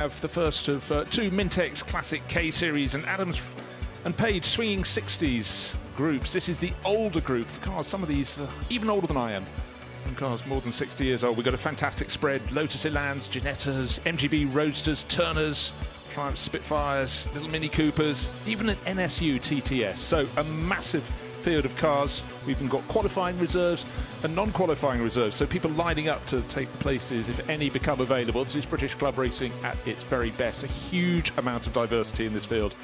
Have the first of two Mintex Classic K Series and Adams and Page swinging 60s groups. This is the older group of cars, some of these even older than I am. Some cars more than 60 years old. We've got a fantastic spread: Lotus Elans, Ginettas, MGB Roadsters, Turners, Triumph Spitfires, little Mini Coopers, even an NSU TTS. So a massive field of cars. We've even got qualifying reserves and non-qualifying reserves, so people lining up to take the places if any become available. This is British club racing at its very best. A huge amount of diversity in this field,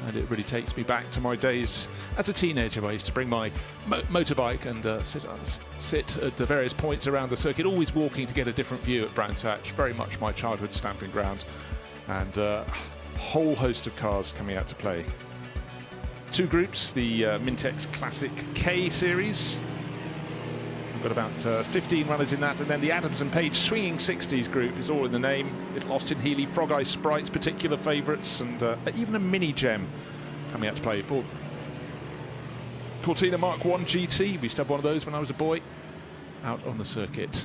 and it really takes me back to my days as a teenager. I used to bring my motorbike and sit at the various points around the circuit, always walking to get a different view at Brands Hatch. Very much my childhood stamping ground, and a whole host of cars coming out to play. Two groups, the Mintex Classic K Series. We've got about 15 runners in that, and then the Adams and Page swinging 60s group is all in the name. Little Austin Healey, Frog Eye Sprites, particular favourites, and even a mini gem coming out to play for Cortina Mark 1 GT. We used to have one of those when I was a boy out on the circuit.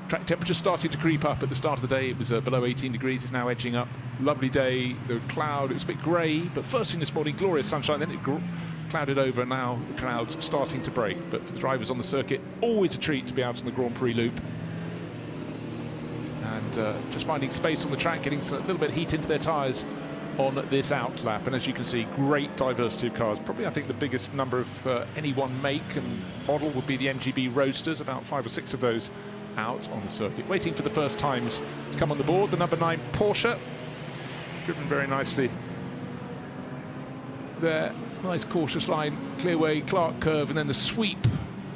Track temperature started to creep up at the start of the day. It was below 18 degrees. It's now edging up. Lovely day. The cloud, it was a bit grey, but first thing this morning, glorious sunshine. Then it clouded over, and now the clouds starting to break. But for the drivers on the circuit, always a treat to be out on the Grand Prix loop. And just finding space on the track, getting a little bit of heat into their tyres on this out lap. And as you can see, great diversity of cars. Probably, I think, the biggest number of any one make and model would be the MGB Roadsters, about 5 or 6 of those out on the circuit. Waiting for the first times to come on the board. The number 9 Porsche, driven very nicely there. Nice cautious line, clearway, Clark curve, and then the sweep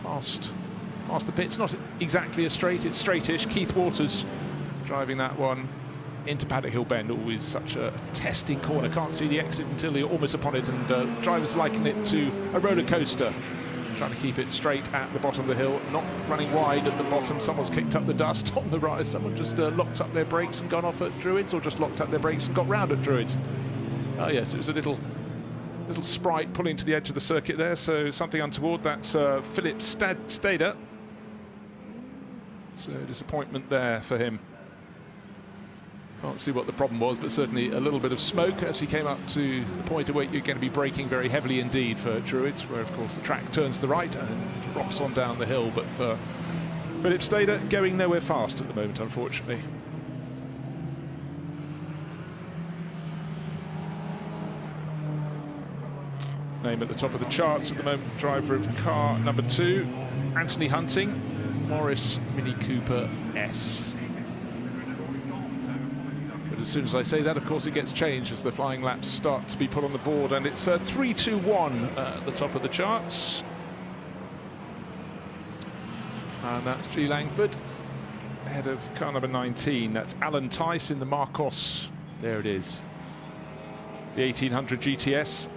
past the pits. Not exactly a straight, it's straightish. Keith Waters driving that one into Paddock Hill Bend. Always such a testing corner. Can't see the exit until you're almost upon it, and drivers liken it to a roller coaster, trying to keep it straight at the bottom of the hill, not running wide at the bottom. Someone's kicked up the dust on the right. Someone just locked up their brakes and gone off at Druids, or just locked up their brakes and got round at Druids. Oh yes, it was a little sprite pulling to the edge of the circuit there, so something untoward. That's Philip Stader. So disappointment there for him. Can't see what the problem was, but certainly a little bit of smoke as he came up to the point at where you're going to be braking very heavily indeed for Druids, where of course the track turns to the right and rocks on down the hill. But for Philip Stader, going nowhere fast at the moment, unfortunately. Name at the top of the charts at the moment, driver of car number 2, Anthony Hunting, Morris Mini Cooper S. But as soon as I say that, of course, it gets changed as the flying laps start to be put on the board, and it's 3-2-1 at the top of the charts. And that's G. Langford, ahead of car number 19. That's Alan Tice in the Marcos. There it is. The 1800 GTS.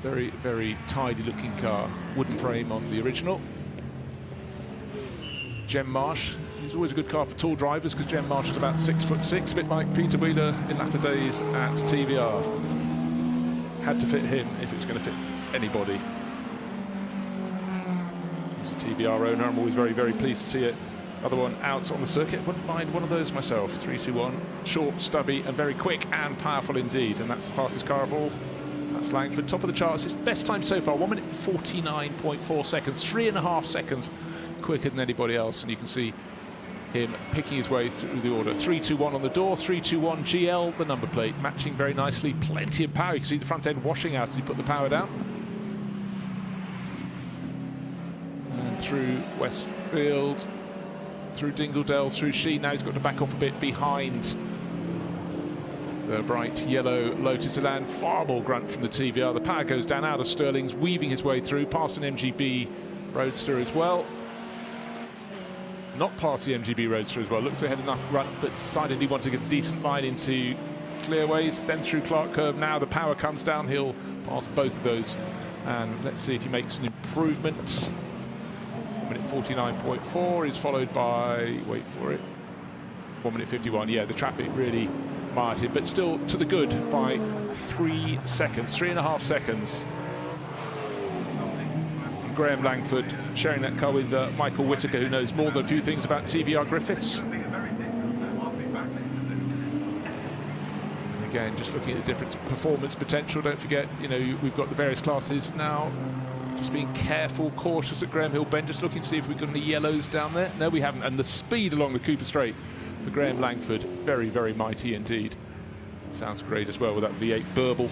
Very, very tidy looking car. Wooden frame on the original. Jem Marsh. He's always a good car for tall drivers, because Jem Marsh is about 6'6", a bit like Peter Wheeler in latter days at TVR. Had to fit him if it was going to fit anybody. As a TVR owner, I'm always very, very pleased to see it. Other one out on the circuit. Wouldn't mind one of those myself. 3-2-1. Short, stubby, and very quick and powerful indeed. And that's the fastest car of all. That's Langford, top of the charts. His best time so far, 1 minute 49.4 seconds, 3.5 seconds quicker than anybody else. And you can see him picking his way through the order. 3-2-1 on the door, 3-2-1 GL, the number plate, matching very nicely. Plenty of power. You can see the front end washing out as he put the power down. And through Westfield, through Dingledale, through Sheen. Now he's got to back off a bit behind the bright yellow Lotus Elan. Far more grunt from the TVR. The power goes down out of Sterling's, weaving his way through, past an MGB Roadster as well. Not past the MGB Roadster as well. Looks like he had enough grunt, but decided he wanted a decent line into clearways, then through Clark Curve. Now the power comes downhill past both of those. And let's see if he makes an improvement. 1 minute 49.4 is followed by, wait for it, 1 minute 51. Yeah, the traffic really marted, but still to the good by 3 seconds, 3.5 seconds. Graham Langford sharing that car with Michael Whitaker, who knows more than a few things about TVR Griffiths. Again, just looking at the different performance potential. Don't forget, you know, we've got the various classes now. Just being careful, cautious at Graham Hill Bend, just looking to see if we've got any yellows down there. No, we haven't. And the speed along the Cooper Straight for Graham Langford, very, very mighty indeed. Sounds great as well with that V8 Burble.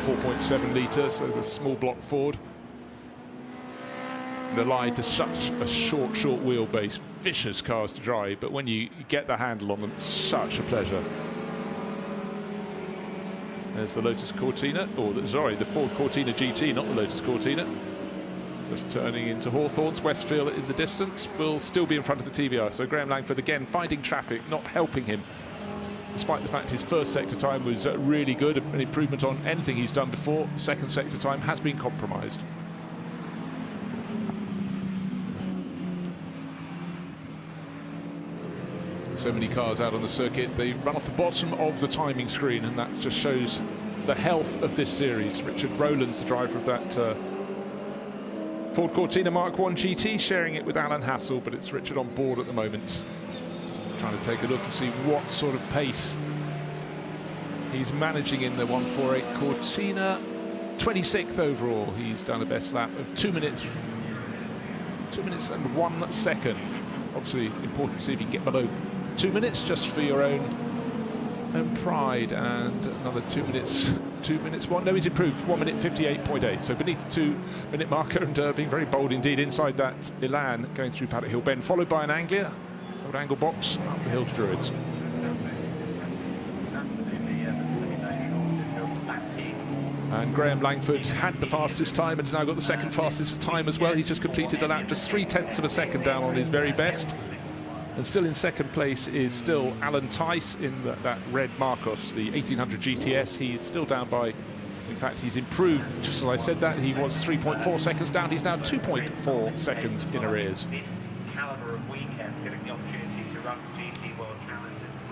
4.7 litre, so the small block Ford. And allied to such a short wheelbase, vicious cars to drive, but when you get the handle on them, it's such a pleasure. There's the Lotus Cortina, or sorry, the Ford Cortina GT, not the Lotus Cortina. Just turning into Hawthorns. Westfield in the distance will still be in front of the TVR. So Graham Langford again finding traffic, not helping him, despite the fact his first sector time was really good, an improvement on anything he's done before. The second sector time has been compromised. So many cars out on the circuit, they run off the bottom of the timing screen, and that just shows the health of this series. Richard Rowland's the driver of that Ford Cortina Mark 1 GT, sharing it with Alan Hassel, but it's Richard on board at the moment. Trying to take a look and see what sort of pace he's managing in the 148 Cortina. 26th overall. He's done a best lap of 2 minutes and 1 second. Obviously important to see if you can get below 2 minutes just for your own pride, and another 2 minutes. 2 minutes one. No, he's improved. 1 minute 58.8. So beneath the 2 minute marker, and being very bold indeed inside that Elan going through Paddock Hill Bend, followed by an Anglia, old angle box up the hill to Druids. And Graham Langford had the fastest time and has now got the second fastest time as well. He's just completed a lap, just 0.3 of a second down on his very best. And still in second place is still Alan Tice in that red Marcos, the 1800 GTS. He's still down by, in fact, he's improved. Just as I said that, he was 3.4 seconds down. He's now 2.4 seconds in arrears.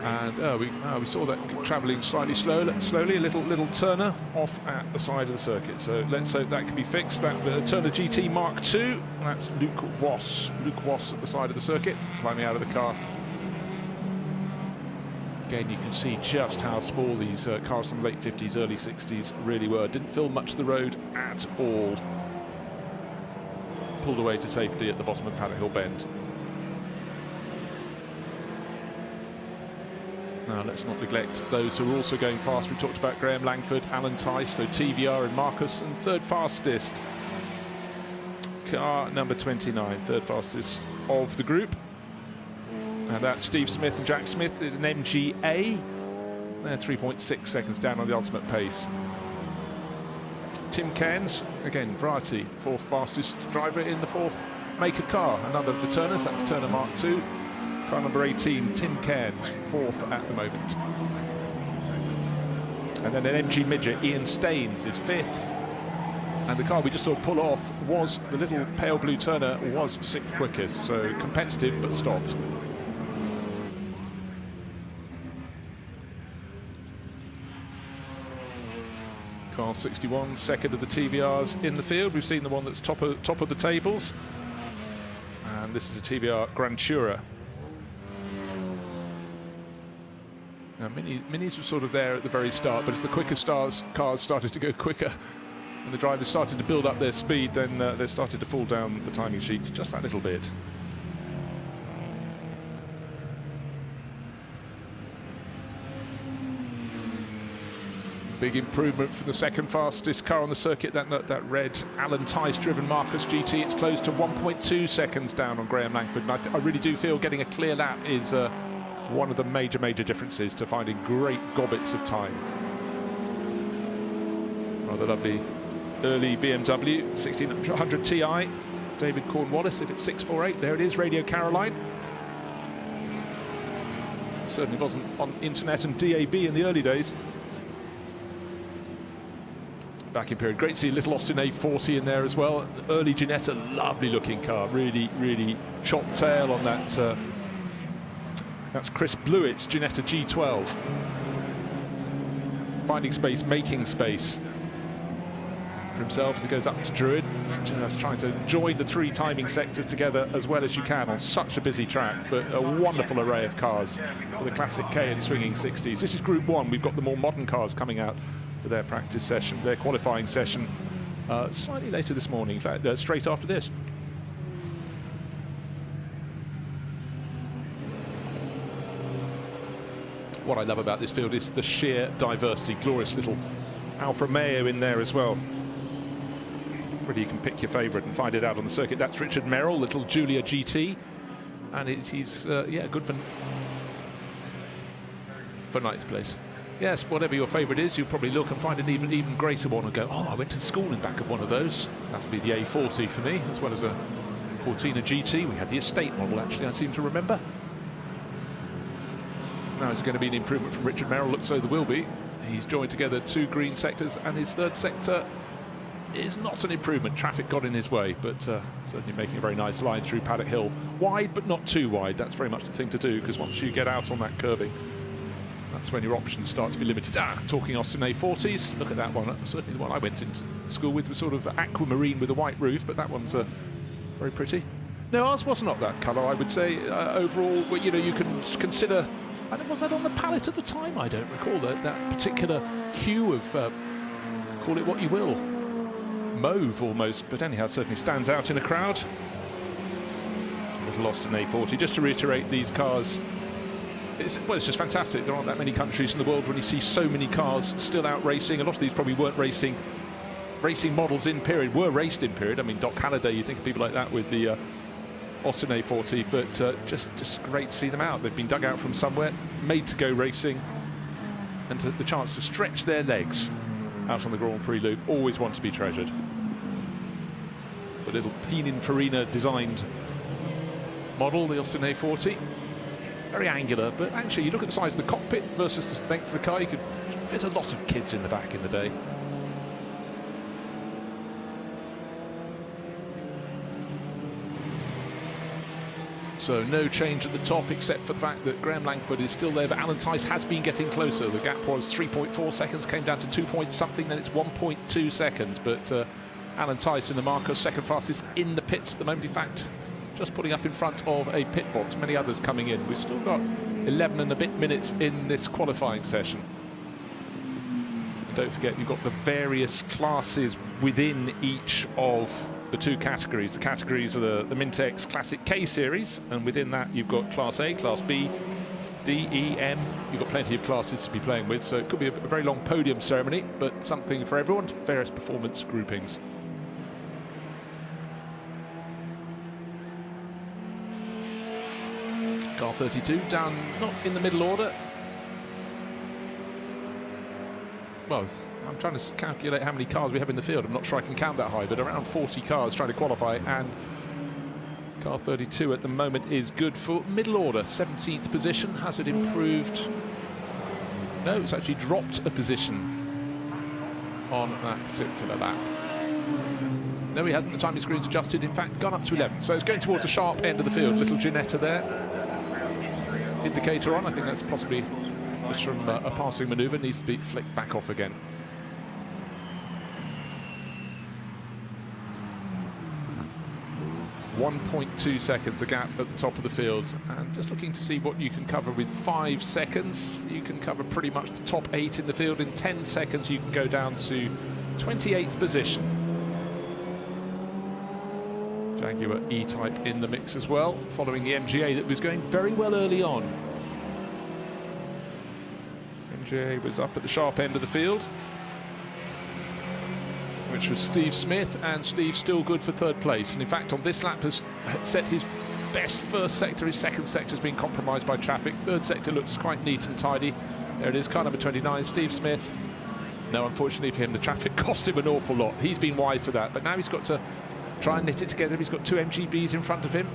And we saw that travelling slightly slowly, a little Turner off at the side of the circuit. So let's hope that can be fixed. That Turner GT Mark II, that's Luke Voss at the side of the circuit, climbing out of the car. Again, you can see just how small these cars from the late 50s, early 60s really were. Didn't fill much of the road at all. Pulled away to safety at the bottom of Paddock Hill Bend. Now, let's not neglect those who are also going fast. We talked about Graham Langford, Alan Tice, so TVR and Marcus, and third fastest, car number 29, third fastest of the group. And that's Steve Smith and Jack Smith, an MGA. They're 3.6 seconds down on the ultimate pace. Tim Cairns, again, variety, fourth fastest driver in the fourth make of car. Another of the Turners, that's Turner Mark II. Car number 18, Tim Cairns, fourth at the moment. And then an MG midget, Ian Staines, is fifth. And the car we just saw pull off was the little pale blue Turner, was sixth quickest. So competitive, but stopped. Car 61, second of the TVRs in the field. We've seen the one that's top of the tables. And this is a TVR Grand Tourer. Now, minis were sort of there at the very start, but as the quicker cars started to go quicker and the drivers started to build up their speed, then they started to fall down the timing sheet just that little bit. Big improvement from the second fastest car on the circuit, that red Alan Tice driven Marcus GT. It's close to 1.2 seconds down on Graham Langford, and I really do feel getting a clear lap is one of the major differences to finding great gobbets of time. Rather lovely early BMW 1600 Ti. David Cornwallis, if it's 648, there it is, Radio Caroline. Certainly wasn't on internet and DAB in the early days. Back in period. Great to see little Austin A40 in there as well. Early Ginetta, lovely looking car. Really chopped tail on that. That's Chris Blewett's Ginetta G12. Finding space, making space for himself as he goes up to Druid. It's just trying to join the three timing sectors together as well as you can on such a busy track, but a wonderful array of cars for the classic K and swinging 60s. This is Group 1. We've got the more modern cars coming out for their practice session, their qualifying session, slightly later this morning, in fact, straight after this. What I love about this field is the sheer diversity. Glorious little Alfa Romeo in there as well. Really, you can pick your favourite and find it out on the circuit. That's Richard Merrill, little Julia GT, and he's yeah, good for ninth place. Yes, whatever your favourite is, you'll probably look and find an even greater one and go, oh, I went to school in back of one of those. That'll be the A40 for me, as well as a Cortina GT. We had the estate model, actually, I seem to remember. Now it's going to be an improvement from Richard Merrill. Looks so there will be. He's joined together two green sectors, and his third sector is not an improvement. Traffic got in his way, but certainly making a very nice line through Paddock Hill. Wide, but not too wide. That's very much the thing to do, because once you get out on that curving, that's when your options start to be limited. Talking Austin A40s, look at that one. Certainly the one I went into school with was sort of aquamarine with a white roof, but that one's very pretty. No, ours was not that colour, I would say. Overall, you know, you can consider... Was that on the palette at the time? I don't recall that particular hue of, call it what you will, mauve almost, but anyhow, certainly stands out in a crowd. Little Austin A40. Just to reiterate, these cars, it's just fantastic. There aren't that many countries in the world when you see so many cars still out racing. A lot of these probably weren't racing models in period, were raced in period. I mean, Doc Halliday, you think of people like that with the Austin A40, but just great to see them out. They've been dug out from somewhere, made to go racing, and the chance to stretch their legs out on the Grand Prix loop, always one to be treasured. The little Pininfarina designed model, the Austin A40, very angular, but actually you look at the size of the cockpit versus the length of the car, you could fit a lot of kids in the back in the day. So no change at the top, except for the fact that Graham Langford is still there, but Alan Tice has been getting closer. The gap was 3.4 seconds, came down to 2 point something, then it's 1.2 seconds. But Alan Tice in the Marcos, second fastest in the pits at the moment. In fact, just putting up in front of a pit box. Many others coming in. We've still got 11 and a bit minutes in this qualifying session. And don't forget, you've got the various classes within each of the two categories. The categories are the Mintex Classic K Series, and within that you've got Class A, Class B, D, E, M. You've got plenty of classes to be playing with, so it could be a very long podium ceremony, but something for everyone, various performance groupings. Car 32 down, not in the middle order. Well, I'm trying to calculate how many cars we have in the field. I'm not sure I can count that high, but around 40 cars trying to qualify, and car 32 at the moment is good for middle order, 17th position. Has it improved? No, it's actually dropped a position on that particular lap. No, he hasn't. The timing screen's adjusted, in fact, gone up to 11. So it's going towards the sharp end of the field. Little Ginetta there. Indicator on. I think that's possibly just from a passing manoeuvre, needs to be flicked back off again. .2 seconds, the gap at the top of the field, and just looking to see what you can cover with 5 seconds. You can cover pretty much the top 8 in the field. In 10 seconds you can go down to 28th position. Jaguar E-Type in the mix as well, following the MGA that was going very well early on. MGA was up at the sharp end of the field, which was Steve Smith, and Steve still good for third place. And in fact, on this lap has set his best first sector. His second sector has been compromised by traffic. Third sector looks quite neat and tidy. There it is, car number 29, Steve Smith. No, unfortunately for him, the traffic cost him an awful lot. He's been wise to that, but now he's got to try and knit it together. He's got 2 MGBs in front of him.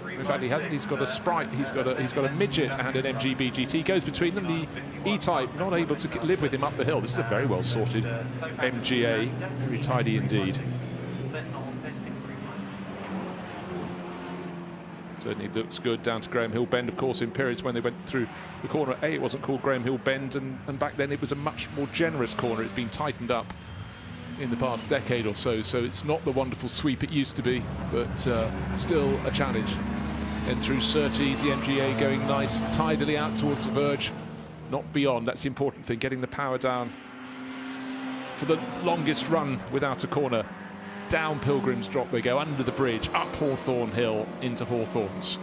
In fact, he hasn't. He's got a Sprite, he's got a Midget and an MGB GT. Goes between them. The E-Type not able to live with him up the hill. This is a very well sorted MGA, very tidy indeed. Certainly looks good down to Graham Hill Bend. Of course, in periods when they went through the corner A, it wasn't called Graham Hill Bend, and back then it was a much more generous corner. It's been tightened up in the past decade or so, so it's not the wonderful sweep it used to be, but still a challenge. And through Surtees, the MGA going nice, tidily out towards the verge, not beyond. That's the important thing, getting the power down for the longest run without a corner. Down Pilgrim's Drop they go, under the bridge, up Hawthorne Hill into Hawthorns.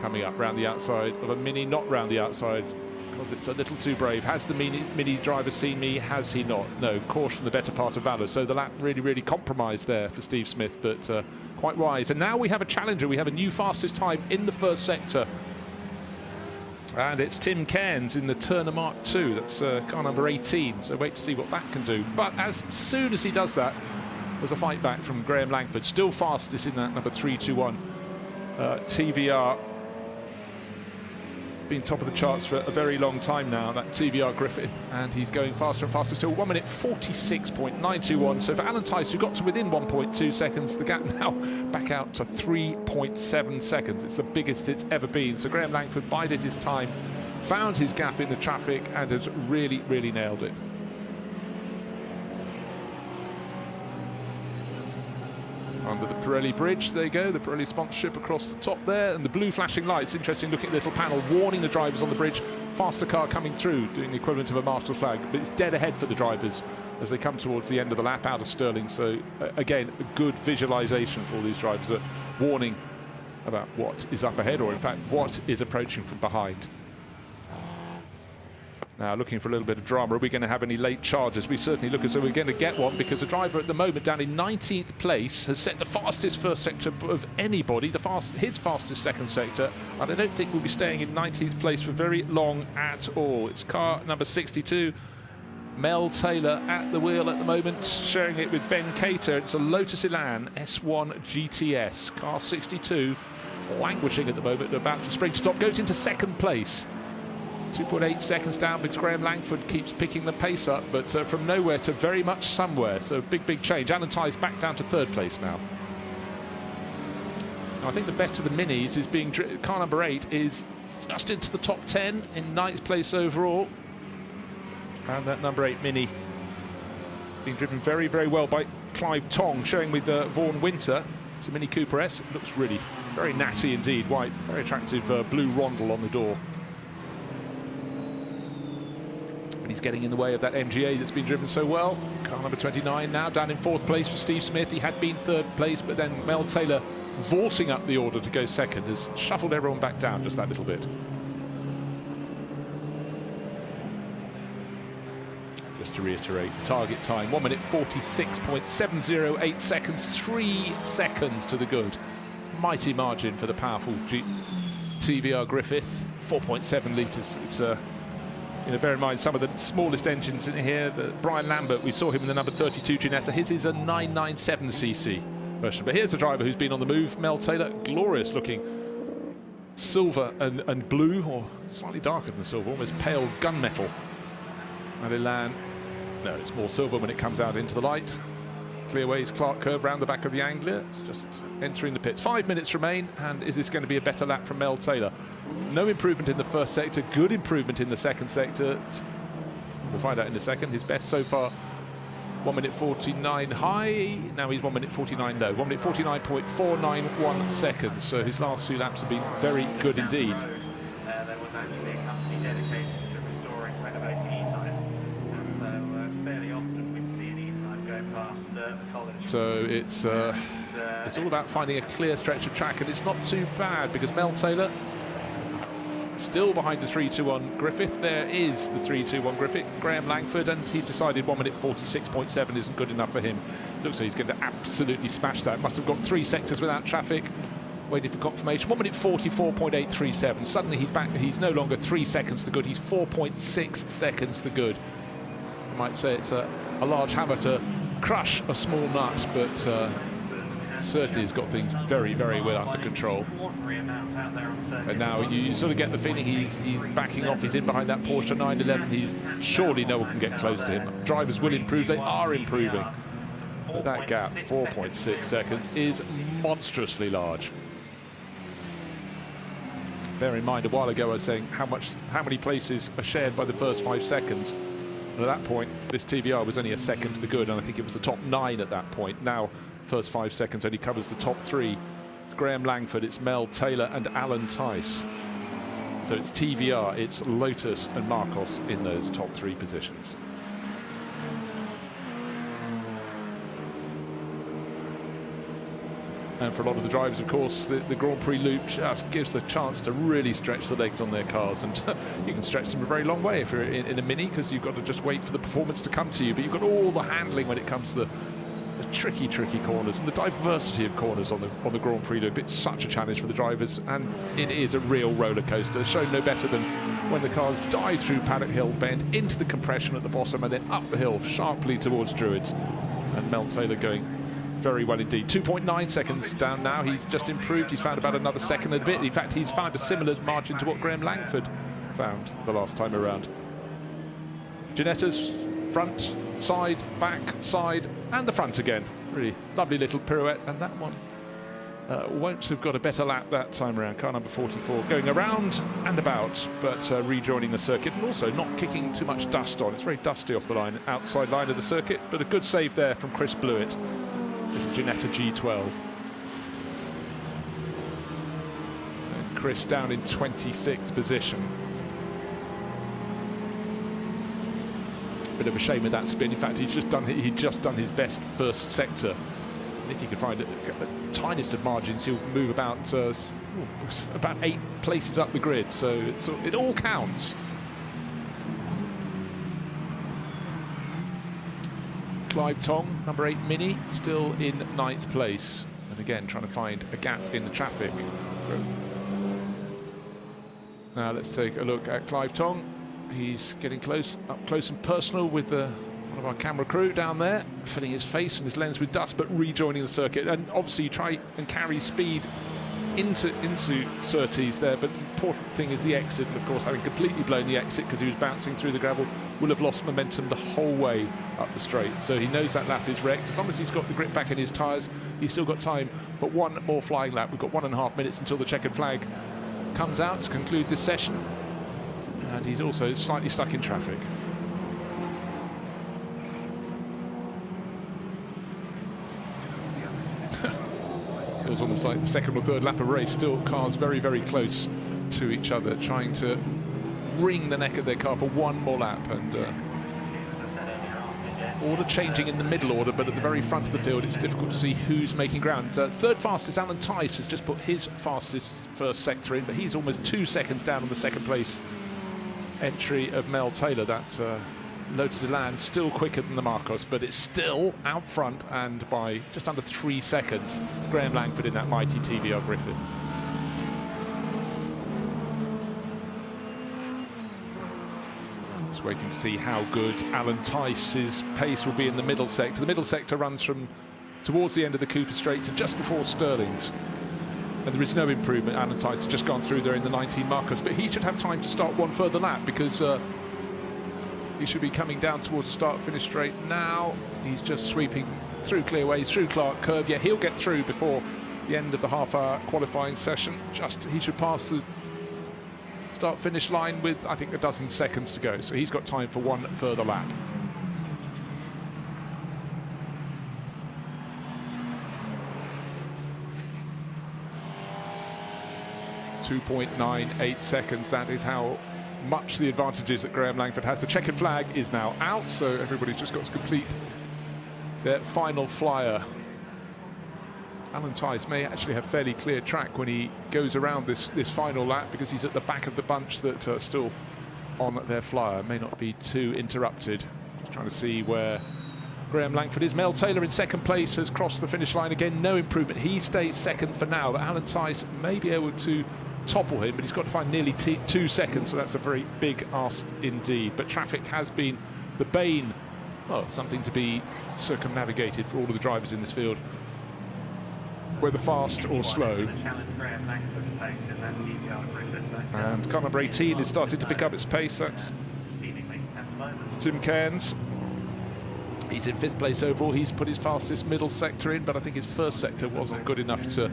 Coming up round the outside of a Mini, not round the outside because it's a little too brave. Has the Mini driver seen me? Has he not? No, caution the better part of valour. So the lap really compromised there for Steve Smith, but quite wise. And now we have a challenger. We have a new fastest time in the first sector. And it's Tim Cairns in the Turner Mark II. That's car number 18. So wait to see what that can do. But as soon as he does that, there's a fight back from Graham Langford. Still fastest in that number 321 TVR. Been top of the charts for a very long time now, that TVR Griffith, and he's going faster and faster still. 1 minute 46.921. So for Alan Tice, who got to within 1.2 seconds, the gap now back out to 3.7 seconds. It's the biggest it's ever been. So Graham Langford bided his time, found his gap in the traffic, and has really nailed it. Under the Pirelli bridge, there you go, the Pirelli sponsorship across the top there, and the blue flashing lights. Interesting looking at the little panel warning the drivers on the bridge. Faster car coming through, doing the equivalent of a marshal flag, but it's dead ahead for the drivers as they come towards the end of the lap out of Stirling. So again, a good visualization for all these drivers, a warning about what is up ahead, or in fact what is approaching from behind. Now looking for a little bit of drama. Are we going to have any late charges? We certainly look as though we're going to get one, because the driver at the moment down in 19th place has set the fastest first sector of anybody, his fastest second sector, and I don't think we'll be staying in 19th place for very long at all. It's car number 62, Mel Taylor at the wheel at the moment, sharing it with Ben Cater. It's a Lotus Elan S1 GTS, car 62, languishing at the moment, about to spring to stop, goes into second place. 2.8 seconds down because Graham Langford keeps picking the pace up, but from nowhere to very much somewhere. So big change. Alan Tighe back down to third place now. I think the best of the minis is being car number 8 is just into the top 10 in 9th place overall, and that number 8 mini being driven very well by Clive Tong, showing with Vaughan Winter. It's a Mini Cooper S. It looks really very natty indeed. White, very attractive blue rondel on the door. And he's getting in the way of that MGA that's been driven so well. Car number 29 now down in 4th place for Steve Smith. He had been 3rd place, but then Mel Taylor, vaulting up the order to go second, has shuffled everyone back down just that little bit. Just to reiterate, the target time, 1 minute 46.708 seconds, 3 seconds to the good. Mighty margin for the powerful TVR Griffith, 4.7 litres. It's you know, bear in mind some of the smallest engines in here. Brian Lambert, we saw him in the number 32 Ginetta. His is a 997cc version. But here's the driver who's been on the move, Mel Taylor. Glorious looking silver and blue, or slightly darker than silver, almost pale gunmetal. And Elan, no, it's more silver when it comes out into the light. Clearways Clark curve round the back of the Anglia. It's just entering the pits. 5 minutes remain, and is this going to be a better lap from Mel Taylor? No improvement in the first sector, good improvement in the second sector. We'll find out in a second. His best so far, 1 minute 49 high. Now he's 1 minute 49 low. 1 minute 49.491 seconds. So his last 2 laps have been very good indeed. There was actually a company dedicated to restoring, renovating E-types. And so fairly often we'd see an E-type going past the college. So it's all about finding a clear stretch of track, and it's not too bad because Mel Taylor still behind the 321 Griffith. There is the 321 Griffith, Graham Langford, and he's decided 1 minute 46.7 isn't good enough for him. Looks like he's going to absolutely smash that. Must have got 3 sectors without traffic. Waiting for confirmation. 1 minute 44.837. Suddenly he's back. He's no longer 3 seconds to good. He's 4.6 seconds to good. You might say it's a large hammer to crush a small nut, but certainly has got things very well under control. And now you sort of get the feeling he's backing off. He's in behind that Porsche 911. Surely no one can get close to him. Drivers will improve. They are improving. But that gap, 4.6 seconds, is monstrously large. Bear in mind, a while ago I was saying how many places are shared by the first 5 seconds. And at that point, this TVR was only a second to the good, and I think it was the top 9 at that point. Now, first 5 seconds only covers the top 3. It's Graham Langford, it's Mel Taylor and Alan Tice. So it's TVR, it's Lotus and Marcos in those top 3 positions. And for a lot of the drivers, of course, the Grand Prix loop just gives the chance to really stretch the legs on their cars. And you can stretch them a very long way if you're in a Mini, because you've got to just wait for the performance to come to you. But you've got all the handling when it comes to the tricky corners and the diversity of corners on the Grand Prix loop. It's such a challenge for the drivers, and it is a real roller coaster, shown no better than when the cars dive through Paddock Hill Bend into the compression at the bottom and then up the hill sharply towards Druids. And Mel Taylor going very well indeed. 2.9 seconds down now. He's just improved. He's found about another second and a bit. In fact, he's found a similar margin to what Graham Langford found the last time around. Ginetta's front, side, back, side, and the front again. Really lovely little pirouette, and that one won't have got a better lap that time around. Car number 44 going around and about, but rejoining the circuit, and also not kicking too much dust on. It's very dusty off the line, outside line of the circuit, but a good save there from Chris Blewett. Ginetta G12. And Chris down in 26th position. Bit of a shame with that spin. In fact, he'd just done his best first sector. And if he could find the tiniest of margins, he'll move about 8 places up the grid. So it all counts. Clive Tong, number 8 Mini, still in 9th place. And again, trying to find a gap in the traffic. Now let's take a look at Clive Tong. He's getting up close and personal with one of our camera crew down there, filling his face and his lens with dust, but rejoining the circuit. And obviously you try and carry speed into Surtees there, but the important thing is the exit. And of course, having completely blown the exit because he was bouncing through the gravel, will have lost momentum the whole way up the straight. So he knows that lap is wrecked. As long as he's got the grip back in his tyres, he's still got time for one more flying lap. We've got 1.5 minutes until the checkered flag comes out to conclude this session. And he's also slightly stuck in traffic. It was almost like the second or third lap of race. Still cars very, very close to each other, trying to wring the neck of their car for one more lap. And order changing in the middle order, but at the very front of the field, it's difficult to see who's making ground. Third fastest, Alan Tice, has just put his fastest first sector in, but he's almost 2 seconds down on the second place entry of Mel Taylor. That Lotus Elan still quicker than the Marcos, but it's still out front, and by just under 3 seconds, Graham Langford in that mighty TVR Griffith. Just waiting to see how good Alan Tice's pace will be in the middle sector. The middle sector runs from towards the end of the Cooper Straight to just before Stirling's. And there is no improvement. Alan Tice has just gone through there in the 19 Marcos, but he should have time to start one further lap, because he should be coming down towards the start-finish straight now. He's just sweeping through Clearways, through Clark Curve. Yeah, he'll get through before the end of the half-hour qualifying session. He should pass the start-finish line with, I think, a dozen seconds to go. So he's got time for one further lap. .98 seconds. That is how much the advantage is that Graham Langford has. The checkered flag is now out, so everybody's just got to complete their final flyer. Alan Tice may actually have fairly clear track when he goes around this final lap, because he's at the back of the bunch that are still on their flyer. May not be too interrupted. Just trying to see where Graham Langford is. Mel Taylor in second place has crossed the finish line again. No improvement. He stays second for now, but Alan Tice may be able to topple him, but he's got to find nearly 2 seconds, so that's a very big ask indeed. But traffic has been the bane, well, something to be circumnavigated for all of the drivers in this field, whether fast or slow. And car number 18 is starting to pick up its pace. That's Tim Cairns. He's in 5th place overall. He's put his fastest middle sector in, but I think his first sector wasn't good enough to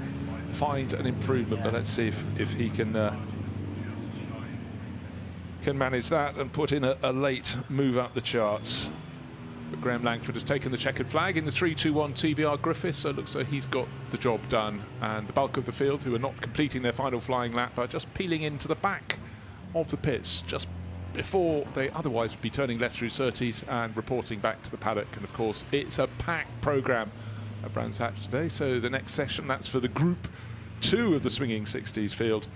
find an improvement. But let's see if he can can manage that and put in a late move up the charts. But Graham Langford has taken the checkered flag in the 3-2-1 TVR Griffiths, so it looks like he's got the job done. And the bulk of the field, who are not completing their final flying lap, are just peeling into the back of the pits just before they otherwise would be turning left through Surtees and reporting back to the paddock. And of course, it's a packed programme at Brands Hatch today, so the next session, that's for the Group 2 of the swinging 60s field,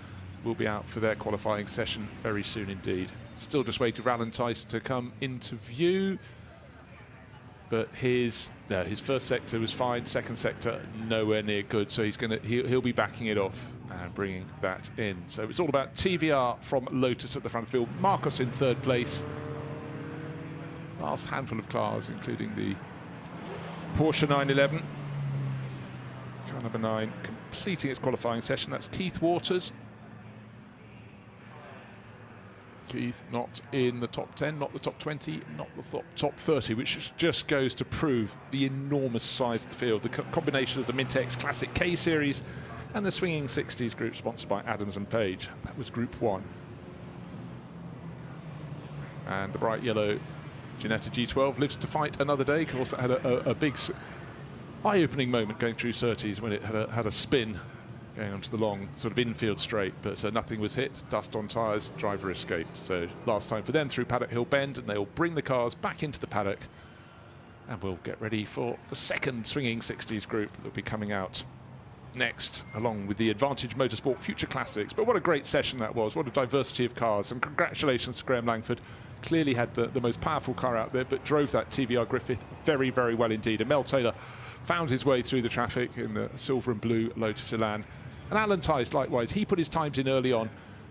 will be out for their qualifying session very soon indeed. Still just waiting for Alan Tice to come into view. But his first sector was fine, second sector nowhere near good, so he'll be backing it off and bringing that in. So it's all about TVR from Lotus at the front of the field. Marcos in third place. Last handful of cars, including the Porsche 911. Car number 9 completing its qualifying session. That's Keith Waters. Keith not in the top 10, not the top 20, not the top 30, which just goes to prove the enormous size of the field. The combination of the Mintex Classic K Series and the Swinging 60s group sponsored by Adams and Page. That was Group 1. And the bright yellow Ginetta G12 lives to fight another day. Of course, that had a big eye-opening moment going through Surtees when it had a spin going onto the long sort of infield straight, but nothing was hit, dust on tyres, driver escaped. So last time for them through Paddock Hill Bend, and they'll bring the cars back into the paddock, and we'll get ready for the second Swinging 60s group that'll be coming out next, along with the Advantage Motorsport Future Classics. But what a great session that was, what a diversity of cars, and congratulations to Graham Langford. Clearly had the most powerful car out there, but drove that TVR Griffith very, very well indeed. And Mel Taylor found his way through the traffic in the silver and blue Lotus Elan. And Alan Tice, likewise, he put his times in early on,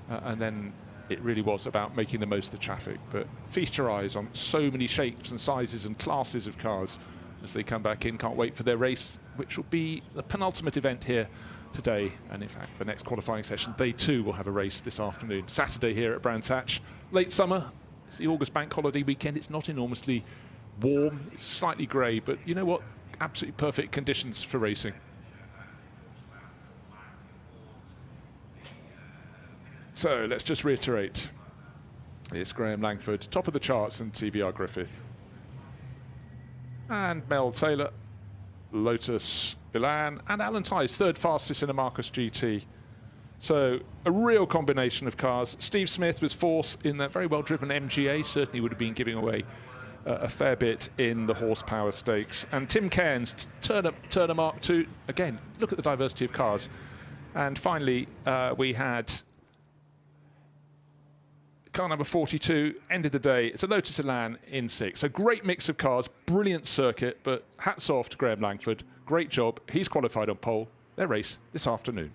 and then it really was about making the most of the traffic. But feast your eyes on so many shapes and sizes and classes of cars as they come back in. Can't wait for their race, which will be the penultimate event here today. And in fact, the next qualifying session, they too will have a race this afternoon. Saturday here at Brands Hatch. Late summer, it's the August bank holiday weekend. It's not enormously warm, it's slightly grey, but you know what? Absolutely perfect conditions for racing. So let's just reiterate. It's Graham Langford, top of the charts, and TVR Griffith. And Mel Taylor, Lotus Elan, and Alan Tice, third fastest in a Marcos GT. So a real combination of cars. Steve Smith was fourth in that very well-driven MGA, certainly would have been giving away a fair bit in the horsepower stakes. And Tim Cairns, Turner Mark II. Again, look at the diversity of cars. And finally, we had car number 42, ended the day. It's a Lotus Elan in 6. So great mix of cars, brilliant circuit, but hats off to Graham Langford. Great job. He's qualified on pole. Their race this afternoon.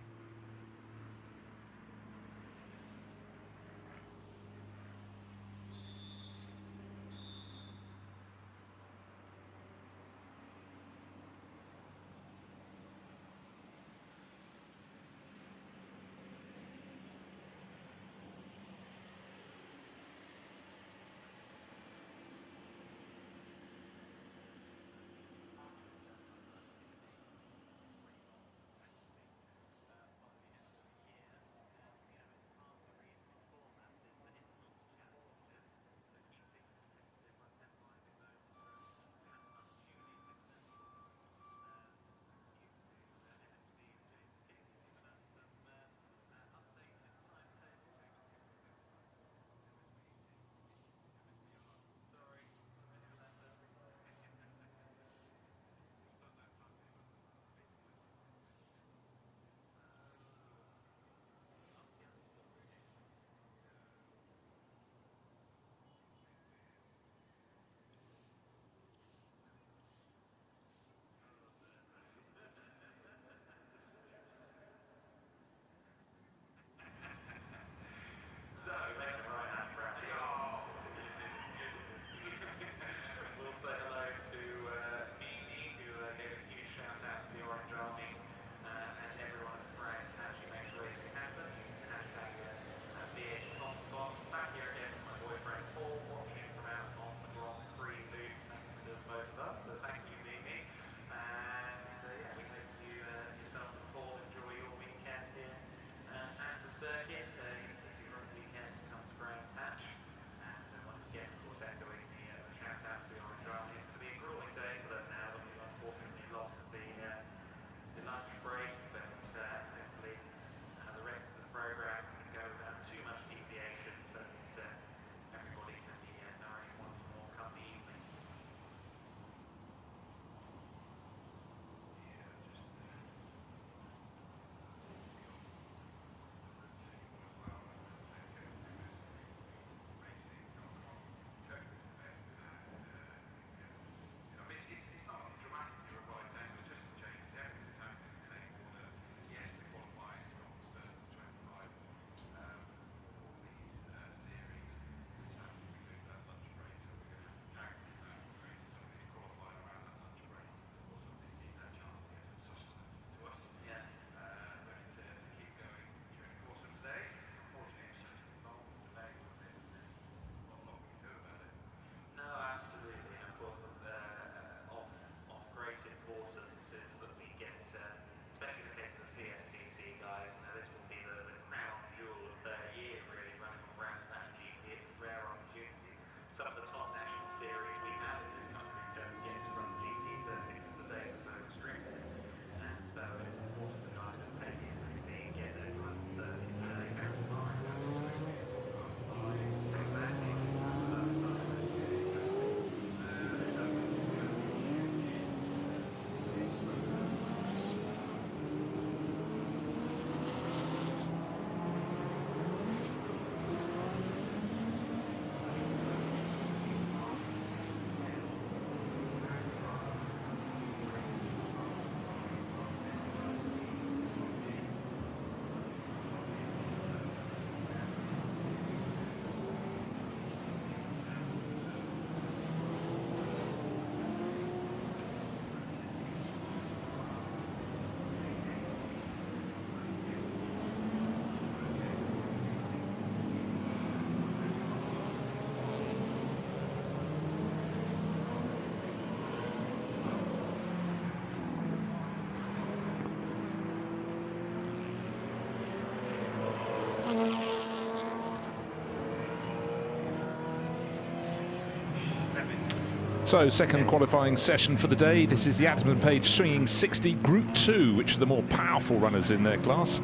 So, second qualifying session for the day. This is the Admas Page Swinging 60 Group 2, which are the more powerful runners in their class.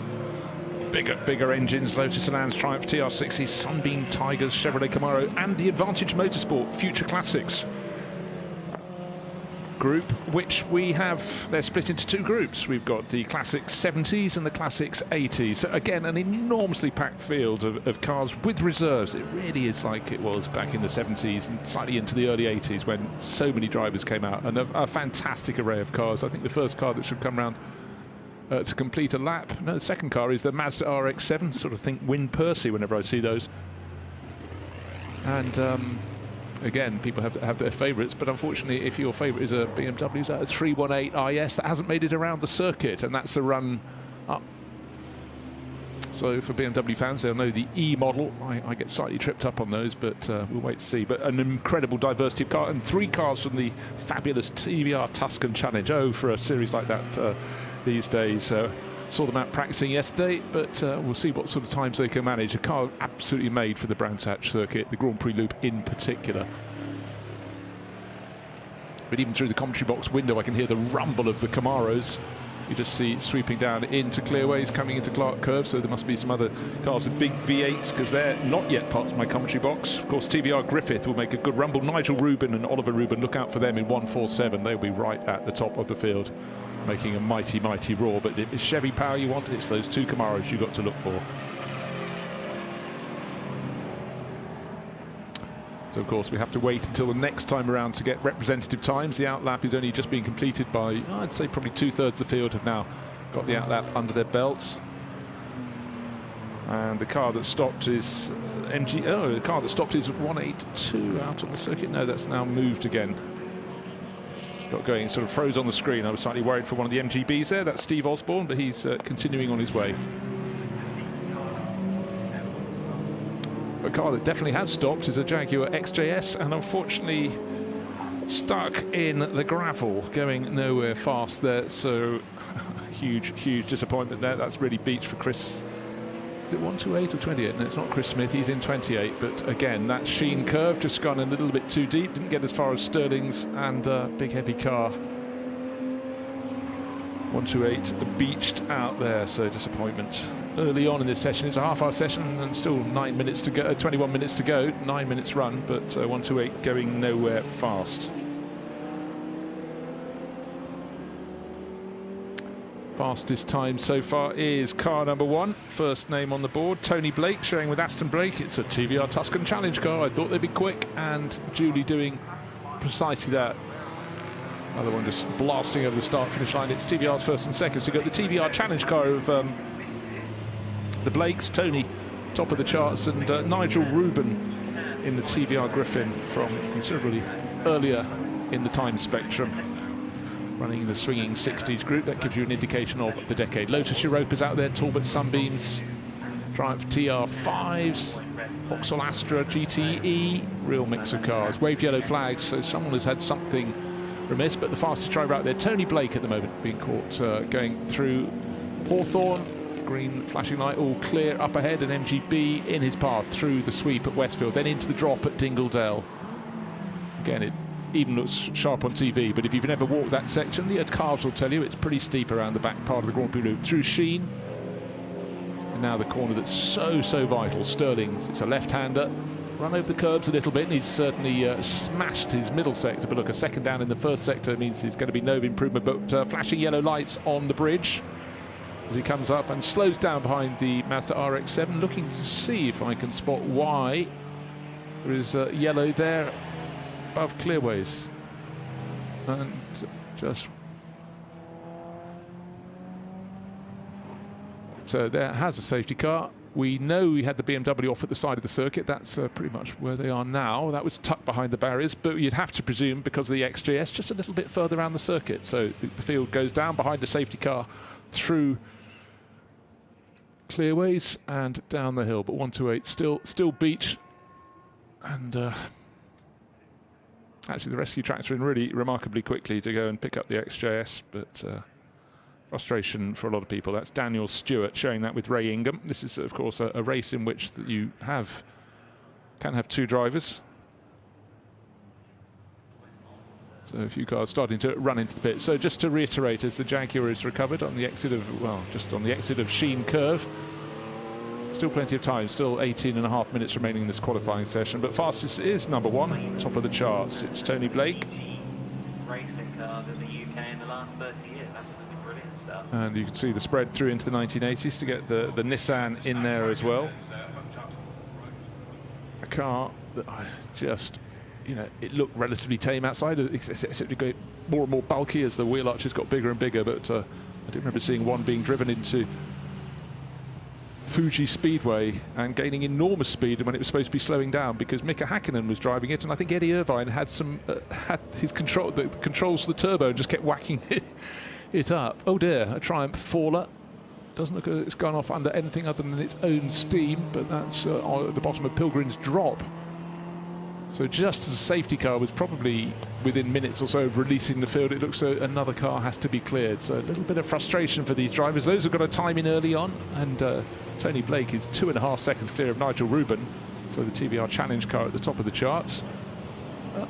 Bigger engines, Lotus Sedans, Triumph TR60s, Sunbeam Tigers, Chevrolet Camaro, and the Advantage Motorsport Future Classics group, which we have, they're split into two groups. We've got the Classics 70s and the Classics 80s. So again, an enormously packed field of cars with reserves. It really is like it was back in the 70s and slightly into the early 80s when so many drivers came out, and a fantastic array of cars. I think the first car that should come around to complete a lap, no, the second car is the Mazda RX-7. Sort of think Win Percy whenever I see those. And again, people have their favourites, but unfortunately, if your favourite is a BMW, is that a 318 IS that hasn't made it around the circuit, and that's the run up. So for BMW fans, they'll know the E model. I get slightly tripped up on those, but we'll wait to see. But an incredible diversity of cars, and 3 cars from the fabulous TVR Tuscan Challenge. Oh, for a series like that these days. Saw them out practicing yesterday, but we'll see what sort of times they can manage. A car absolutely made for the Brands Hatch circuit, the Grand Prix Loop in particular. But even through the commentary box window, I can hear the rumble of the Camaros. You just see it sweeping down into clearways, coming into Clark Curve, so there must be some other cars with big V8s, because they're not yet part of my commentary box. Of course, TVR Griffith will make a good rumble. Nigel Rubin and Oliver Rubin, look out for them in 147. They'll be right at the top of the field, making a mighty, mighty roar. But if it's Chevy power you want, it's those 2 Camaros you've got to look for. So, of course, we have to wait until the next time around to get representative times. The outlap is only just being completed by, I'd say, probably 2/3 of the field have now got the outlap under their belts. And the car that stopped is the car that stopped is 182 out on the circuit. No, that's now moved again. Got going, sort of froze on the screen. I was slightly worried for one of the MGBs there. That's Steve Osborne, but he's continuing on his way. A car that definitely has stopped is a Jaguar XJS, and unfortunately stuck in the gravel, going nowhere fast there. So huge disappointment there. That's really beach for Chris. Is it 128 or 28? No, it's not Chris Smith. He's in 28. But again, that sheen curve just gone a little bit too deep. Didn't get as far as Sterling's, and big heavy car. 128 beached out there. So disappointment early on in this session. It's a half-hour session and still 9 minutes to go. 21 minutes to go. 9 minutes run, but 128 going nowhere fast. Fastest time so far is car number 1. First name on the board, Tony Blake, showing with Aston Brake. It's a TVR Tuscan Challenge car. I thought they'd be quick, and Julie doing precisely that. Another one just blasting over the start-finish line. It's TVR's first and second. So you've got the TVR Challenge car of the Blakes, Tony, top of the charts, and Nigel Rubin in the TVR Griffin from considerably earlier in the time spectrum, running in the Swinging 60s group. That gives you an indication of the decade. Lotus Europa's out there, Talbot Sunbeams, Triumph TR5s, Vauxhall Astra GTE, real mix of cars. Waved yellow flags, so someone has had something remiss, but the fastest driver out there, Tony Blake, at the moment, being caught going through Hawthorne. Green flashing light, all clear up ahead, and MGB in his path through the sweep at Westfield, then into the drop at Dingledale. Again, it even looks sharp on TV, but if you've never walked that section, the cars will tell you it's pretty steep around the back part of the Grand Prix Loop. Through Sheen, and now the corner that's so vital, Sterling's. It's a left-hander, run over the curbs a little bit, and he's certainly smashed his middle sector, but look, a second down in the first sector means there's going to be no improvement. But flashing yellow lights on the bridge as he comes up and slows down behind the Mazda RX-7, looking to see if I can spot why there is yellow there above clearways. And just... So there has a safety car. We know we had the BMW off at the side of the circuit. That's pretty much where they are now. That was tucked behind the barriers, but you'd have to presume, because of the XJS, just a little bit further around the circuit. So the field goes down behind the safety car, through clearways and down the hill. But 128 still beach, and actually the rescue tracks are in really remarkably quickly to go and pick up the XJS, but frustration for a lot of people. That's Daniel Stewart showing that with Ray Ingham. This is, of course, a race in which you can have 2 drivers. So a few cars starting to run into the pit. So just to reiterate, as the Jaguar is recovered on the exit of, well, just on the exit of Sheen Curve. Still plenty of time, still 18.5 minutes remaining in this qualifying session. But fastest is number one, top of the charts. It's Tony Blake. Racing cars in the UK in the last 30 years. Absolutely brilliant stuff. And you can see the spread through into the 1980s to get the Nissan in there as well. A car that I just, you know, it looked relatively tame outside. It's got more and more bulky as the wheel arches got bigger and bigger. But I do remember seeing one being driven into Fuji Speedway and gaining enormous speed when it was supposed to be slowing down because Mika Hakkinen was driving it, and I think Eddie Irvine had some had his controls to the turbo and just kept whacking it up. Oh dear, a Triumph Faller. Doesn't look like it's gone off under anything other than its own steam, but that's at the bottom of Pilgrim's Drop. So just as the safety car was probably within minutes or so of releasing the field, it looks like another car has to be cleared. So a little bit of frustration for these drivers. Those who've got a time in early on, and Tony Blake is 2.5 seconds clear of Nigel Rubin. So the TBR Challenge car at the top of the charts.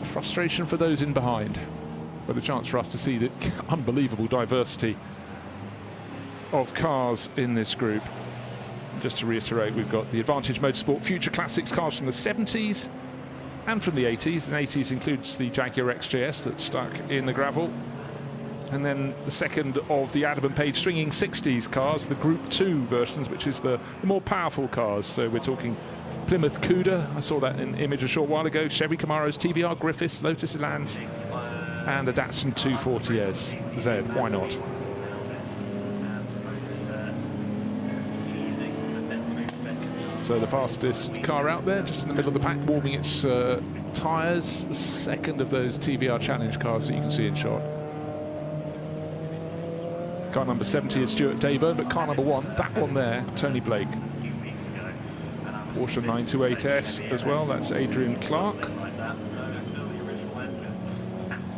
Frustration for those in behind. But a chance for us to see the unbelievable diversity of cars in this group. Just to reiterate, we've got the Advantage Motorsport Future Classics cars from the 70s and from the 80s. And 80s includes the Jaguar XJS that's stuck in the gravel. And then the second of the Adam and Page Swinging 60s cars, the Group 2 versions, which is the more powerful cars. So we're talking Plymouth Cuda, I saw that in image a short while ago, Chevy Camaros, TVR Griffiths, Lotus Elans, and a Datsun 240S Z. Why not? So the fastest car out there, just in the middle of the pack, warming its tyres. The second of those TBR Challenge cars that you can see in shot. Car number 70 is Stuart Dayburn, but car number 1, that one there, Tony Blake. Porsche 928S as well, that's Adrian Clark.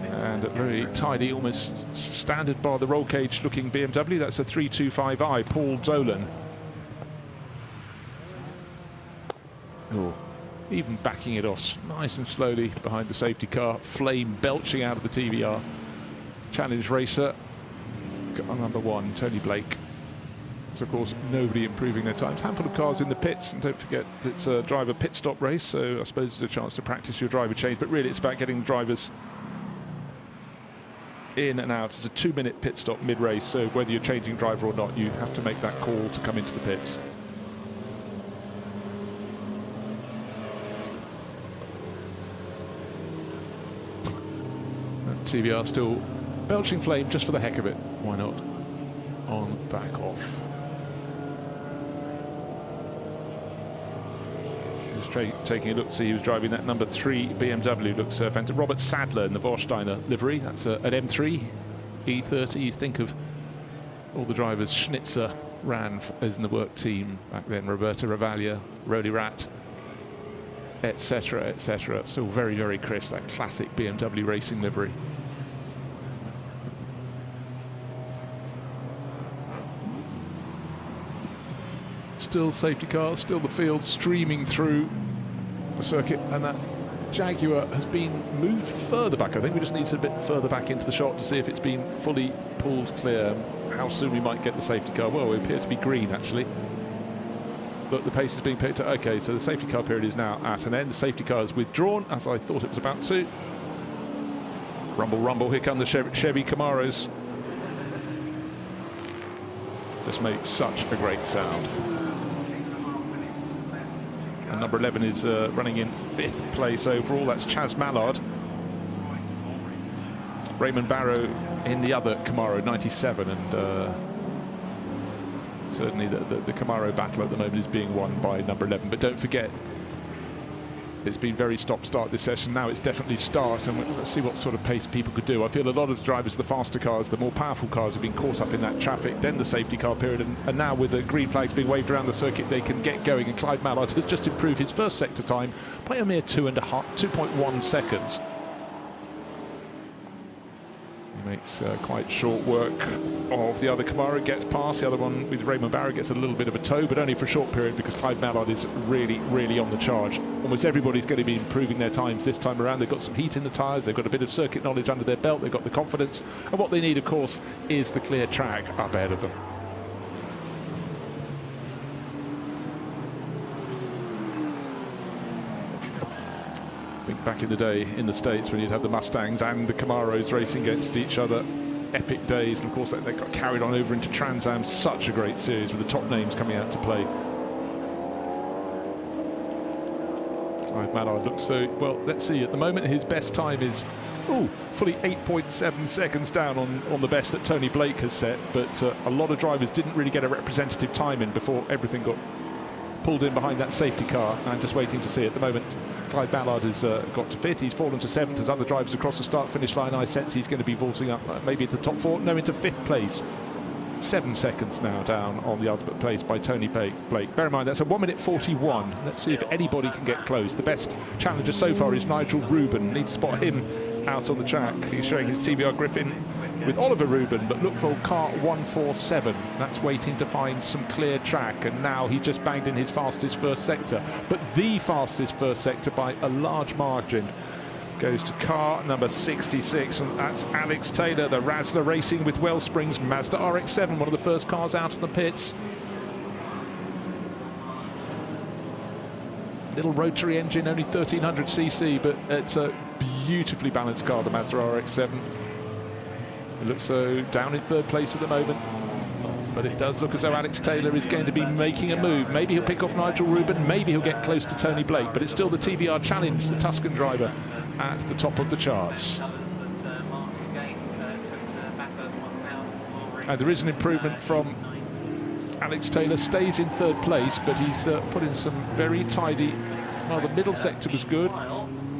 And a very tidy, almost standard bar the roll cage looking BMW, that's a 325i, Paul Dolan. Oh, even backing it off nice and slowly behind the safety car, flame belching out of the TBR Challenge racer. Car number 1, Tony Blake. So of course nobody improving their times. Handful of cars in the pits, and don't forget it's a driver pit stop race, so I suppose it's a chance to practice your driver change, but really it's about getting drivers in and out. It's a 2-minute pit stop mid-race, so whether you're changing driver or not, you have to make that call to come into the pits. TBR still belching flame just for the heck of it. Why not? On, back, off. Just taking a look to see who's driving that number 3 BMW. Looks fantastic. Robert Sadler in the Vorsteiner livery. That's an M3 E30. You think of all the drivers Schnitzer ran as in the work team back then. Roberto Ravaglia, Rody Rat, etc., etc. Still very, very crisp. That classic BMW racing livery. Still safety cars, still the field streaming through the circuit, and that Jaguar has been moved further back. I think we just need a bit further back into the shot to see if it's been fully pulled clear, how soon we might get the safety car. Well, we appear to be green actually. Look, the pace is being picked up. Okay, so the safety car period is now at an end. The safety car is withdrawn, as I thought it was about to. Rumble, rumble, here come the Chevy Camaros. Just makes such a great sound. And number 11 is running in 5th place overall. That's Chaz Mallard. Raymond Barrow in the other Camaro, 97. And certainly the Camaro battle at the moment is being won by number 11. But don't forget, it's been very stop-start this session. Now it's definitely start, and let's see what sort of pace people could do. I feel a lot of the drivers, the faster cars, the more powerful cars, have been caught up in that traffic, then the safety car period, and now with the green flags being waved around the circuit, they can get going. And Clyde Mallard has just improved his first sector time by a mere 2.1 seconds. He makes quite short work of the other Camaro, gets past. The other one with Raymond Barrett gets a little bit of a tow, but only for a short period because Clive Mallard is really, really on the charge. Almost everybody's going to be improving their times this time around. They've got some heat in the tyres, they've got a bit of circuit knowledge under their belt, they've got the confidence, and what they need, of course, is the clear track up ahead of them. Back in the day in the States when you'd have the Mustangs and the Camaros racing against each other, epic days, and of course they got carried on over into Trans Am. Such a great series with the top names coming out to play. Clive Mallard looks so well. Let's see, at the moment his best time is fully 8.7 seconds down on the best that Tony Blake has set, but a lot of drivers didn't really get a representative time in before everything got pulled in behind that safety car. I'm just waiting to see. At the moment Clive Ballard has got to fifth. He's fallen to seventh as other drivers across the start-finish line. I sense he's going to be vaulting up maybe into top four. No, into fifth place. 7 seconds now down on the ultimate place by Tony Blake. Bear in mind, that's a 1:41. Let's see if anybody can get close. The best challenger so far is Nigel Rubin. Need to spot him out on the track. He's showing his TVR Griffin with Oliver Rubin, but look for car 147. That's waiting to find some clear track, and now he just banged in his fastest first sector, but the fastest first sector by a large margin goes to car number 66, and that's Alex Taylor, the Razzler Racing with Wellsprings Mazda RX-7, one of the first cars out of the pits. Little rotary engine, only 1300cc, but it's a beautifully balanced car, the Mazda RX-7. It looks so down in third place at the moment, but it does look as though Alex Taylor is going to be making a move. Maybe he'll pick off Nigel Rubin, maybe he'll get close to Tony Blake, but it's still the TVR Challenge, the Tuscan driver, at the top of the charts. And there is an improvement from Alex Taylor, stays in third place, but he's put in some very tidy. Well, the middle sector was good,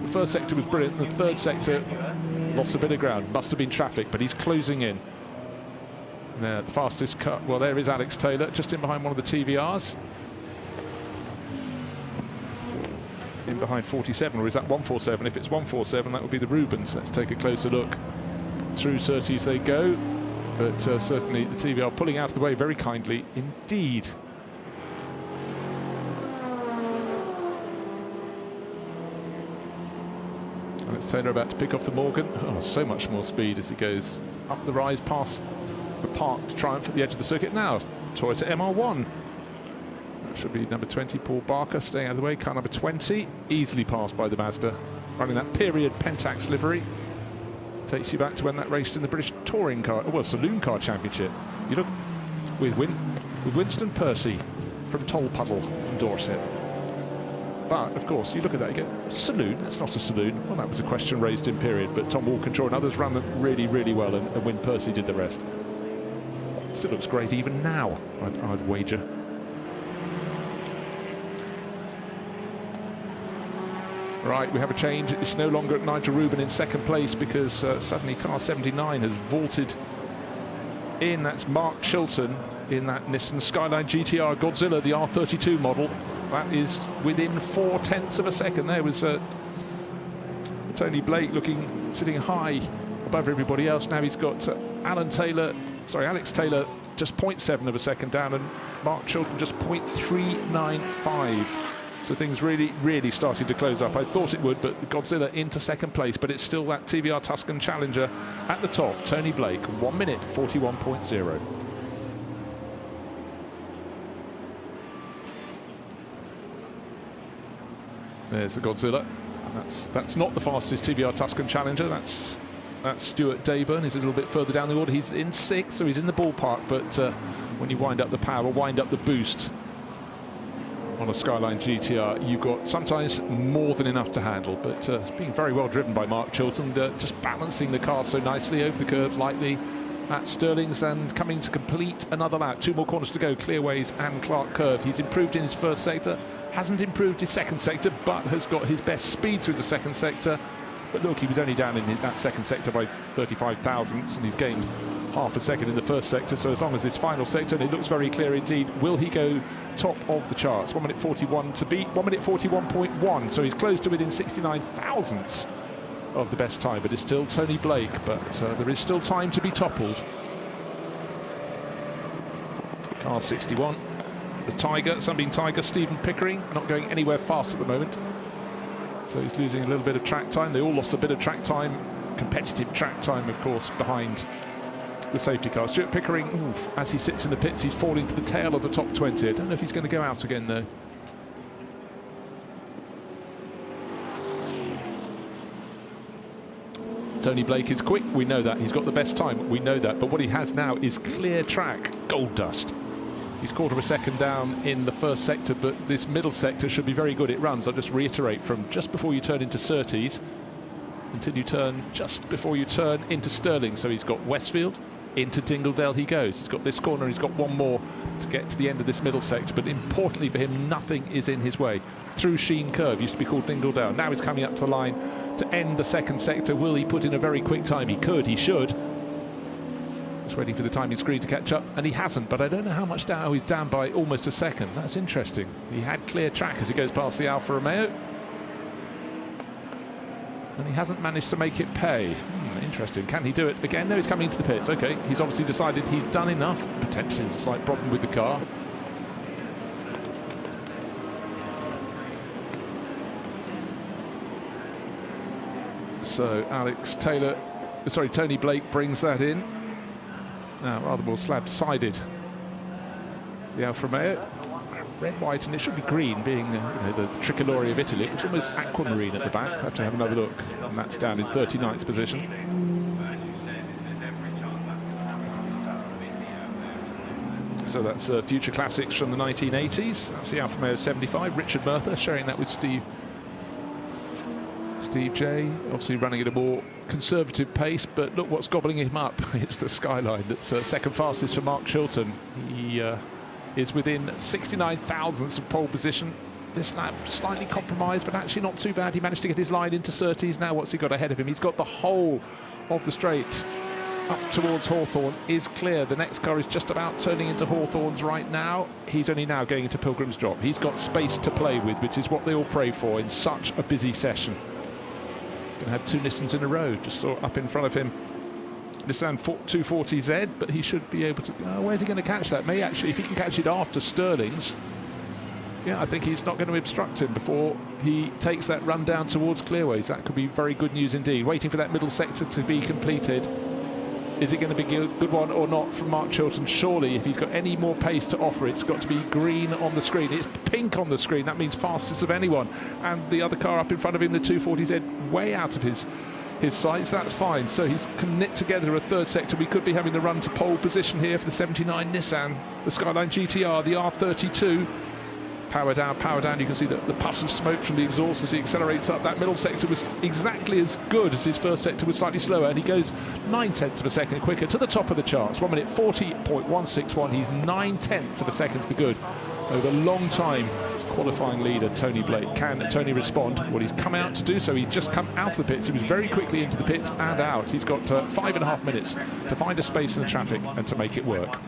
the first sector was brilliant, the third sector lost a bit of ground, must have been traffic, but he's closing in. Now, the fastest cut, well, there is Alex Taylor, just in behind one of the TVRs. In behind 47, or is that 147? If it's 147, that would be the Rubens. Let's take a closer look. Through Surtees they go, but certainly the TVR pulling out of the way very kindly indeed. Alex Taylor about to pick off the Morgan. Oh, so much more speed as he goes up the rise past the parked Triumph at the edge of the circuit. Now, Toyota MR1. That should be number 20, Paul Barker, staying out of the way. Car number 20, easily passed by the Mazda. Running that period Pentax livery. Takes you back to when that raced in the British Touring Car, well, Saloon Car Championship. You look with Winston Percy from Tolpuddle in Dorset. But, of course, you look at that, you go, saloon, that's not a saloon. Well, that was a question raised in period, but Tom Walkinshaw and others ran them really, really well, and Win Percy did the rest. Still looks great even now, I'd wager. Right, we have a change. It's no longer Nigel Rubin in second place because suddenly car 79 has vaulted in. That's Mark Chilton in that Nissan Skyline GTR Godzilla, the R32 model. That is within 0.4 of a second. There was Tony Blake sitting high above everybody else. Now he's got Alex Taylor, just 0.7 of a second down, and Mark Chilton just 0.395. So things really, really starting to close up. I thought it would, but Godzilla into second place, but it's still that TVR Tuscan challenger at the top. Tony Blake, 1:41.0. There's the Godzilla. And that's not the fastest TVR Tuscan challenger. That's Stuart Dayburn. He's a little bit further down the order. He's in sixth, so he's in the ballpark. But when you wind up the power, wind up the boost on a Skyline GTR, you've got sometimes more than enough to handle. But it's being very well driven by Mark Chilton, just balancing the car so nicely over the curve, lightly at Stirling's, and coming to complete another lap. 2 more corners to go, Clearways and Clark Curve. He's improved in his first sector, hasn't improved his second sector, but has got his best speed through the second sector. But look, he was only down in that second sector by 35 thousandths, and he's gained half a second in the first sector. So as long as this final sector, and it looks very clear indeed, will he go top of the charts? 1:41 to beat, 1:41.1. So he's close to within 69 thousandths of the best time, but it's still Tony Blake, but there is still time to be toppled. Car 61, the Tiger, Sunbeam Tiger, Stephen Pickering, not going anywhere fast at the moment. So he's losing a little bit of track time. They all lost a bit of track time, competitive track time, of course, behind the safety car. Stuart Pickering, oof, as he sits in the pits, he's falling to the tail of the top 20. I don't know if he's going to go out again, though. Tony Blake is quick, we know that. He's got the best time, we know that. But what he has now is clear track, gold dust. He's quarter of a second down in the first sector, but this middle sector should be very good. It runs, I'll just reiterate, from just before you turn into Surtees until you turn just before you turn into Stirling. So he's got Westfield, into Dingledale he goes. He's got this corner, he's got one more to get to the end of this middle sector, but importantly for him, nothing is in his way. Through Sheen Curve, used to be called Dingledale. Now he's coming up to the line to end the second sector. Will he put in a very quick time? He could, he should. Just waiting for the timing screen to catch up, and he hasn't, but I don't know how much down. Oh, he's down by almost a second. That's interesting. He had clear track as he goes past the Alfa Romeo, and he hasn't managed to make it pay. Interesting. Can he do it again? No, he's coming into the pits. Okay, he's obviously decided he's done enough. Potentially there's a slight problem with the car. So Tony Blake brings that in. Now rather more slab-sided. The Alfa Romeo, red, white, and it should be green, being you know, the tricolore of Italy. It was almost aquamarine at the back. I'll have to have another look. And that's down in 39th position. So that's future classics from the 1980s. That's the Alfa Romeo 75. Richard Murtha sharing that with Steve J, obviously running at a more conservative pace, but look what's gobbling him up. It's the Skyline that's second fastest for Mark Chilton. He is within 69 thousandths of pole position. This lap slightly compromised, but actually not too bad. He managed to get his line into Surtees. Now what's he got ahead of him? He's got the whole of the straight up towards Hawthorne is clear. The next car is just about turning into Hawthorne's right now. He's only now going into Pilgrim's Drop. He's got space to play with, which is what they all pray for in such a busy session. Going to have two Nissans in a row. Just saw up in front of him Nissan 240Z, but he should be able to... where's he going to catch that? May actually, if he can catch it after Stirling's, yeah, I think he's not going to obstruct him before he takes that run down towards Clearways. That could be very good news indeed. Waiting for that middle sector to be completed. Is it going to be a good one or not from Mark Chilton? Surely, if he's got any more pace to offer, it's got to be green on the screen. It's pink on the screen. That means fastest of anyone. And the other car up in front of him, the 240Z, way out of his sights. That's fine. So he's can knit together a third sector. We could be having the run to pole position here for the 79 Nissan, the Skyline GTR, the R32. Power down. You can see the puffs of smoke from the exhaust as he accelerates up. That middle sector was exactly as good as his first sector, was slightly slower, and he goes 9/10 of a second quicker to the top of the charts. 1 minute 40.161. He's 9/10 of a second to the good over a long time. Qualifying leader Tony Blake. Can Tony respond? Well, he's come out to do so. He's just come out of the pits. He was very quickly into the pits and out. He's got 5.5 minutes to find a space in the traffic and to make it work.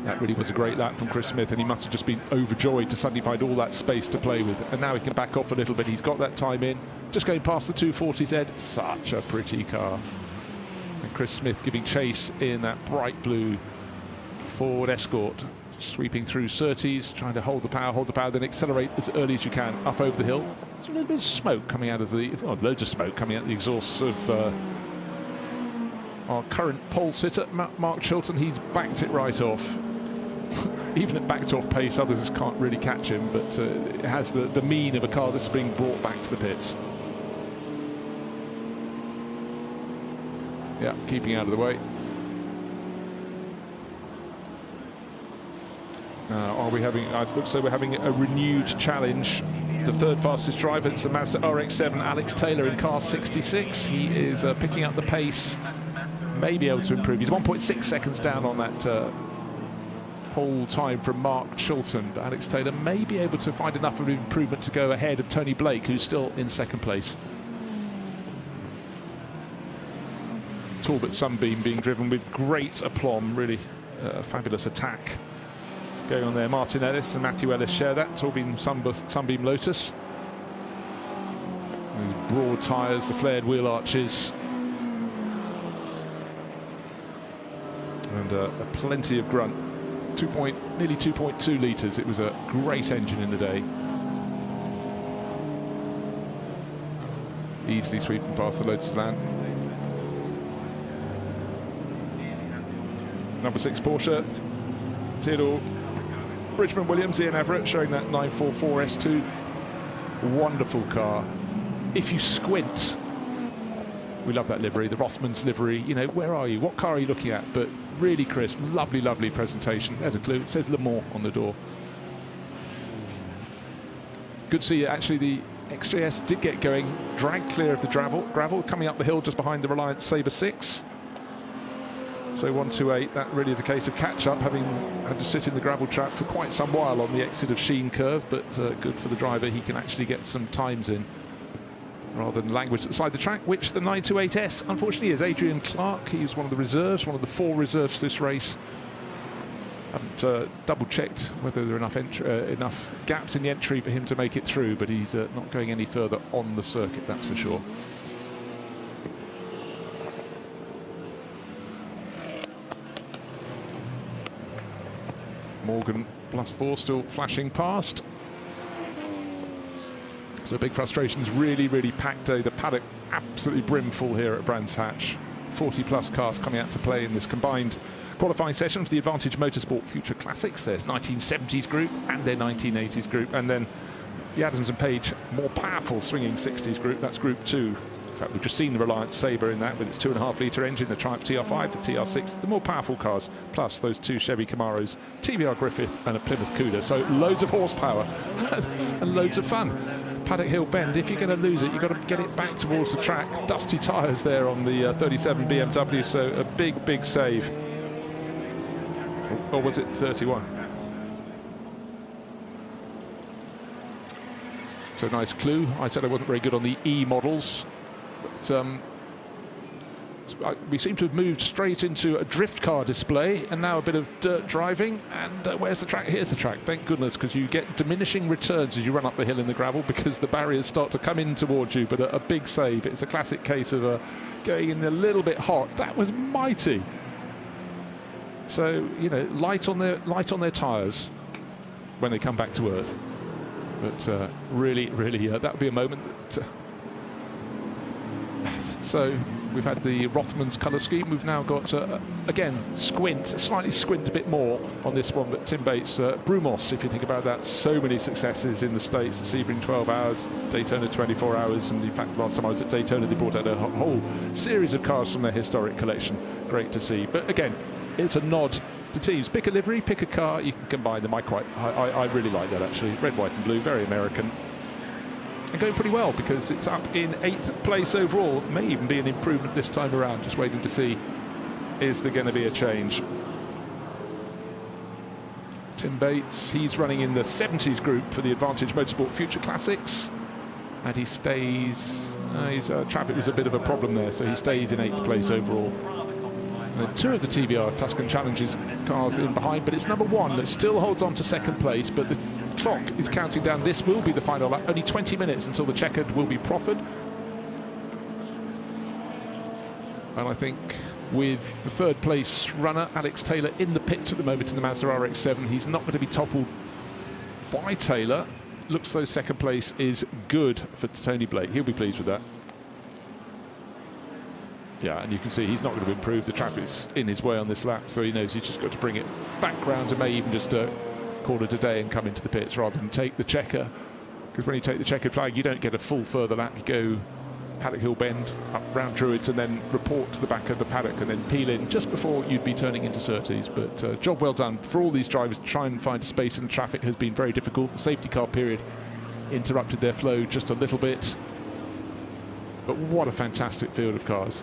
That really was a great lap from Chris Smith, and he must have just been overjoyed to suddenly find all that space to play with. And now he can back off a little bit. He's got that time in. Just going past the 240Z. Such a pretty car. And Chris Smith giving chase in that bright blue Ford Escort. Sweeping through Surtees, trying to hold the power, then accelerate as early as you can up over the hill. There's a little bit of smoke coming out of the... well, loads of smoke coming out of the exhausts of our current pole sitter, Mark Chilton. He's backed it right off. Even at backed off pace, others can't really catch him, but it has the mien of a car that's being brought back to the pits. Yeah, keeping out of the way. Are we having? It looks like we're having a renewed challenge. The third fastest driver, it's the Mazda RX-7, Alex Taylor in car 66. He is picking up the pace, may be able to improve. He's 1.6 seconds down on that pole time from Mark Chilton, but Alex Taylor may be able to find enough of an improvement to go ahead of Tony Blake, who's still in second place. Talbot Sunbeam being driven with great aplomb, really fabulous attack going on there. Martin Ellis and Matthew Ellis share that. Talbot Sunbeam Lotus. Those broad tyres, the flared wheel arches. And plenty of grunt. Nearly 2.2 litres. It was a great engine in the day. Easily sweeping past the Lotus Elan. Number 6 Porsche, Theodore Bridgman Williams, Ian Everett, showing that 944 S2. Wonderful car. If you squint, we love that livery, the Rothmans livery. You know, where are you? What car are you looking at? But really crisp, lovely, lovely presentation. There's a clue. It says Le Mans on the door. Good to see actually the XJS did get going, dragged clear of the gravel, coming up the hill just behind the Reliance Sabre 6. So 128, that really is a case of catch-up, having had to sit in the gravel trap for quite some while on the exit of Sheen Curve, but good for the driver. He can actually get some times in rather than language at the side of the track, which the 928S unfortunately is. Adrian Clark, he was one of the reserves, one of the 4 reserves for this race. Haven't double-checked whether there are enough gaps in the entry for him to make it through, but he's not going any further on the circuit, that's for sure. Morgan +4 still flashing past. So big frustrations, really, really packed day. The paddock absolutely brimful here at Brands Hatch. 40+ cars coming out to play in this combined qualifying session for the Advantage Motorsport Future Classics. There's 1970s group and their 1980s group, and then the Adams and Page more powerful swinging 60s group. That's Group 2. In fact, we've just seen the Reliance Sabre in that with its 2.5 litre engine, the Triumph TR5, the TR6, the more powerful cars, plus those 2 Chevy Camaros, TVR Griffith and a Plymouth Cuda. So loads of horsepower and loads of fun. Paddock Hill Bend, if you're going to lose it, you've got to get it back towards the track. Dusty tyres there on the 37 BMW, so a big, big save. Or was it 31? So nice clue. I said I wasn't very good on the E models. But, we seem to have moved straight into a drift car display and now a bit of dirt driving. And where's the track? Here's the track. Thank goodness, because you get diminishing returns as you run up the hill in the gravel because the barriers start to come in towards you. But a big save. It's a classic case of going in a little bit hot. That was mighty. So, you know, light on their tyres when they come back to earth. But really, really, that would be a moment that... So we've had the Rothmans colour scheme. We've now got, again, slightly squint a bit more on this one, but Tim Bates, Brumos, if you think about that, so many successes in the States, the Sebring 12 hours, Daytona 24 hours, and in fact, last time I was at Daytona, they brought out a whole series of cars from their historic collection. Great to see. But again, it's a nod to teams. Pick a livery, pick a car, you can combine them. I really like that, actually. Red, white and blue, very American. And going pretty well because it's up in 8th place overall. It may even be an improvement this time around. Just waiting to see, is there going to be a change? Tim Bates, he's running in the 70s group for the Advantage Motorsport Future Classics. And he stays... traffic was a bit of a problem there, so he stays in 8th place overall. And 2 of the TVR Tuscan Challenges cars in behind, but it's number 1 that still holds on to 2nd place, but the clock is counting down. This will be the final lap. Only 20 minutes until the checkered will be proffered. And I think with the 3rd place runner, Alex Taylor, in the pits at the moment in the Mazda RX-7, he's not going to be toppled by Taylor. Looks though 2nd place is good for Tony Blake. He'll be pleased with that. Yeah, and you can see he's not going to improve. The traffic's in his way on this lap, so he knows he's just got to bring it back round and may even just call it a day and come into the pits rather than take the checker. Because when you take the checkered flag, you don't get a full further lap. You go Paddock Hill Bend, up round Druids, and then report to the back of the paddock and then peel in just before you'd be turning into Surtees. But job well done for all these drivers to try and find a space in the traffic has been very difficult. The safety car period interrupted their flow just a little bit. But what a fantastic field of cars.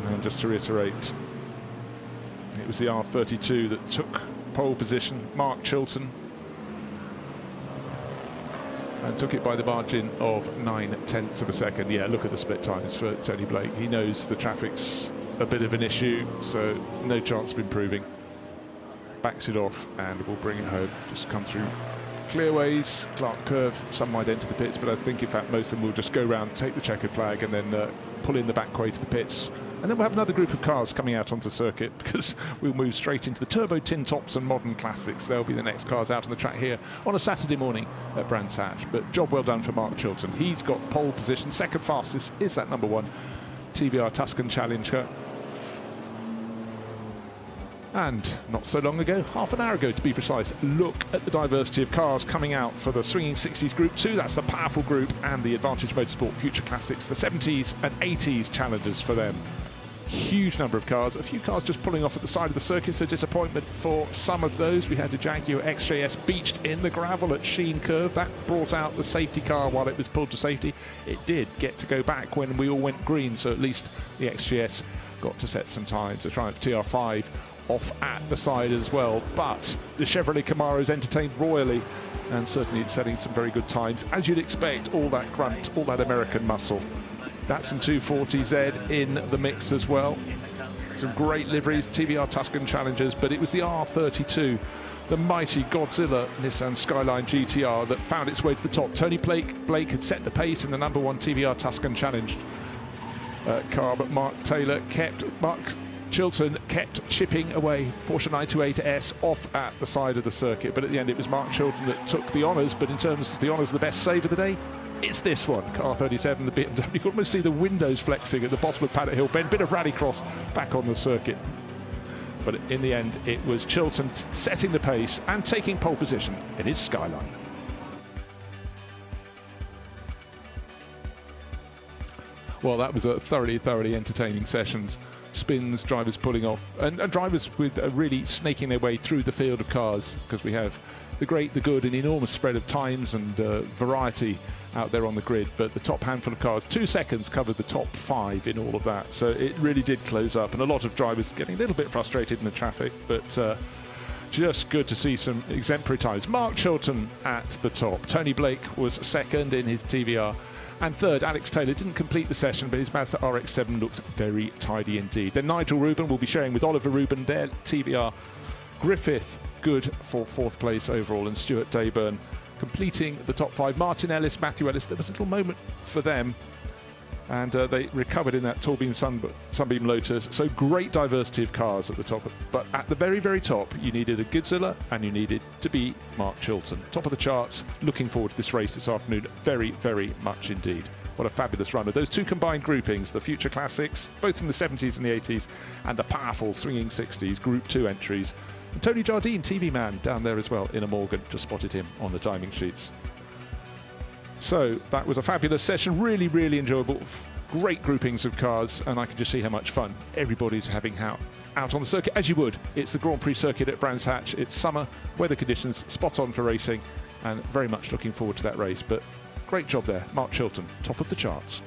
And just to reiterate, it was the R32 that took pole position, Mark Chilton, and took it by the margin of 9/10 of a second. Yeah, look at the split times for Tony Blake. He knows the traffic's a bit of an issue, so no chance of improving. Backs it off and will bring it home. Just come through clearways, Clark Curve, some might enter the pits, but I think in fact most of them will just go round, take the checkered flag and then pull in the back way to the pits. And then we'll have another group of cars coming out onto circuit because we'll move straight into the turbo tin tops and modern classics. They'll be the next cars out on the track here on a Saturday morning at Brands Hatch. But job well done for Mark Chilton. He's got pole position. Second fastest is that number 1 TBR Tuscan Challenger. And not so long ago, half an hour ago to be precise, look at the diversity of cars coming out for the Swinging 60s Group 2. That's the powerful group, and the Advantage Motorsport Future Classics, the 70s and 80s challengers for them. Huge number of cars, a few cars just pulling off at the side of the circuit, so disappointment for some of those. We had a Jaguar XJS beached in the gravel at Sheen Curve. That brought out the safety car while it was pulled to safety. It did get to go back when we all went green, so at least the XJS got to set some time to Triumph TR5 off at the side as well. But the Chevrolet Camaro's entertained royally, and certainly it's setting some very good times. As you'd expect, all that grunt, all that American muscle. Datsun 240Z in the mix as well. Some great liveries, TVR Tuscan Challengers, but it was the R32, the mighty Godzilla Nissan Skyline GTR that found its way to the top. Tony Blake had set the pace in the number 1 TVR Tuscan Challenge car, but Mark Chilton kept chipping away Porsche 928S off at the side of the circuit, but at the end it was Mark Chilton that took the honours. But in terms of the honours, the best save of the day, it's this one, car 37, the BMW. You can almost see the windows flexing at the bottom of Paddock Hill Bend. Bit of rallycross back on the circuit. But in the end, it was Chilton setting the pace and taking pole position in his Skyline. Well, that was a thoroughly entertaining session. Spins, drivers pulling off, and drivers with really snaking their way through the field of cars, because we have the great, the good, an enormous spread of times and variety out there on the grid. But the top handful of cars, 2 seconds, covered the top 5 in all of that. So it really did close up, and a lot of drivers getting a little bit frustrated in the traffic, but just good to see some exemplary times. Mark Chilton at the top. Tony Blake was second in his TVR. And third, Alex Taylor didn't complete the session, but his Mazda RX-7 looks very tidy indeed. Then Nigel Rubin will be sharing with Oliver Rubin their TVR. Griffith, good for 4th place overall, and Stuart Dayburn completing the top 5. Martin Ellis, Matthew Ellis, there was a little moment for them, and they recovered in that Tourbeam Sunbeam Lotus. So great diversity of cars at the top, but at the very top you needed a Godzilla and you needed to be Mark Chilton. Top of the charts. Looking forward to this race this afternoon very much indeed. What a fabulous run of those 2 combined groupings, the Future Classics, both from the 70s and the 80s, and the powerful Swinging 60s Group 2 entries. And Tony Jardine, TV man, down there as well in a Morgan. Just spotted him on the timing sheets. So that was a fabulous session, really enjoyable, great groupings of cars, and I can just see how much fun everybody's having out on the circuit, as you would. It's the Grand Prix circuit at Brands Hatch. It's summer, weather conditions spot on for racing, and very much looking forward to that race. But great job there, Mark Chilton, top of the charts.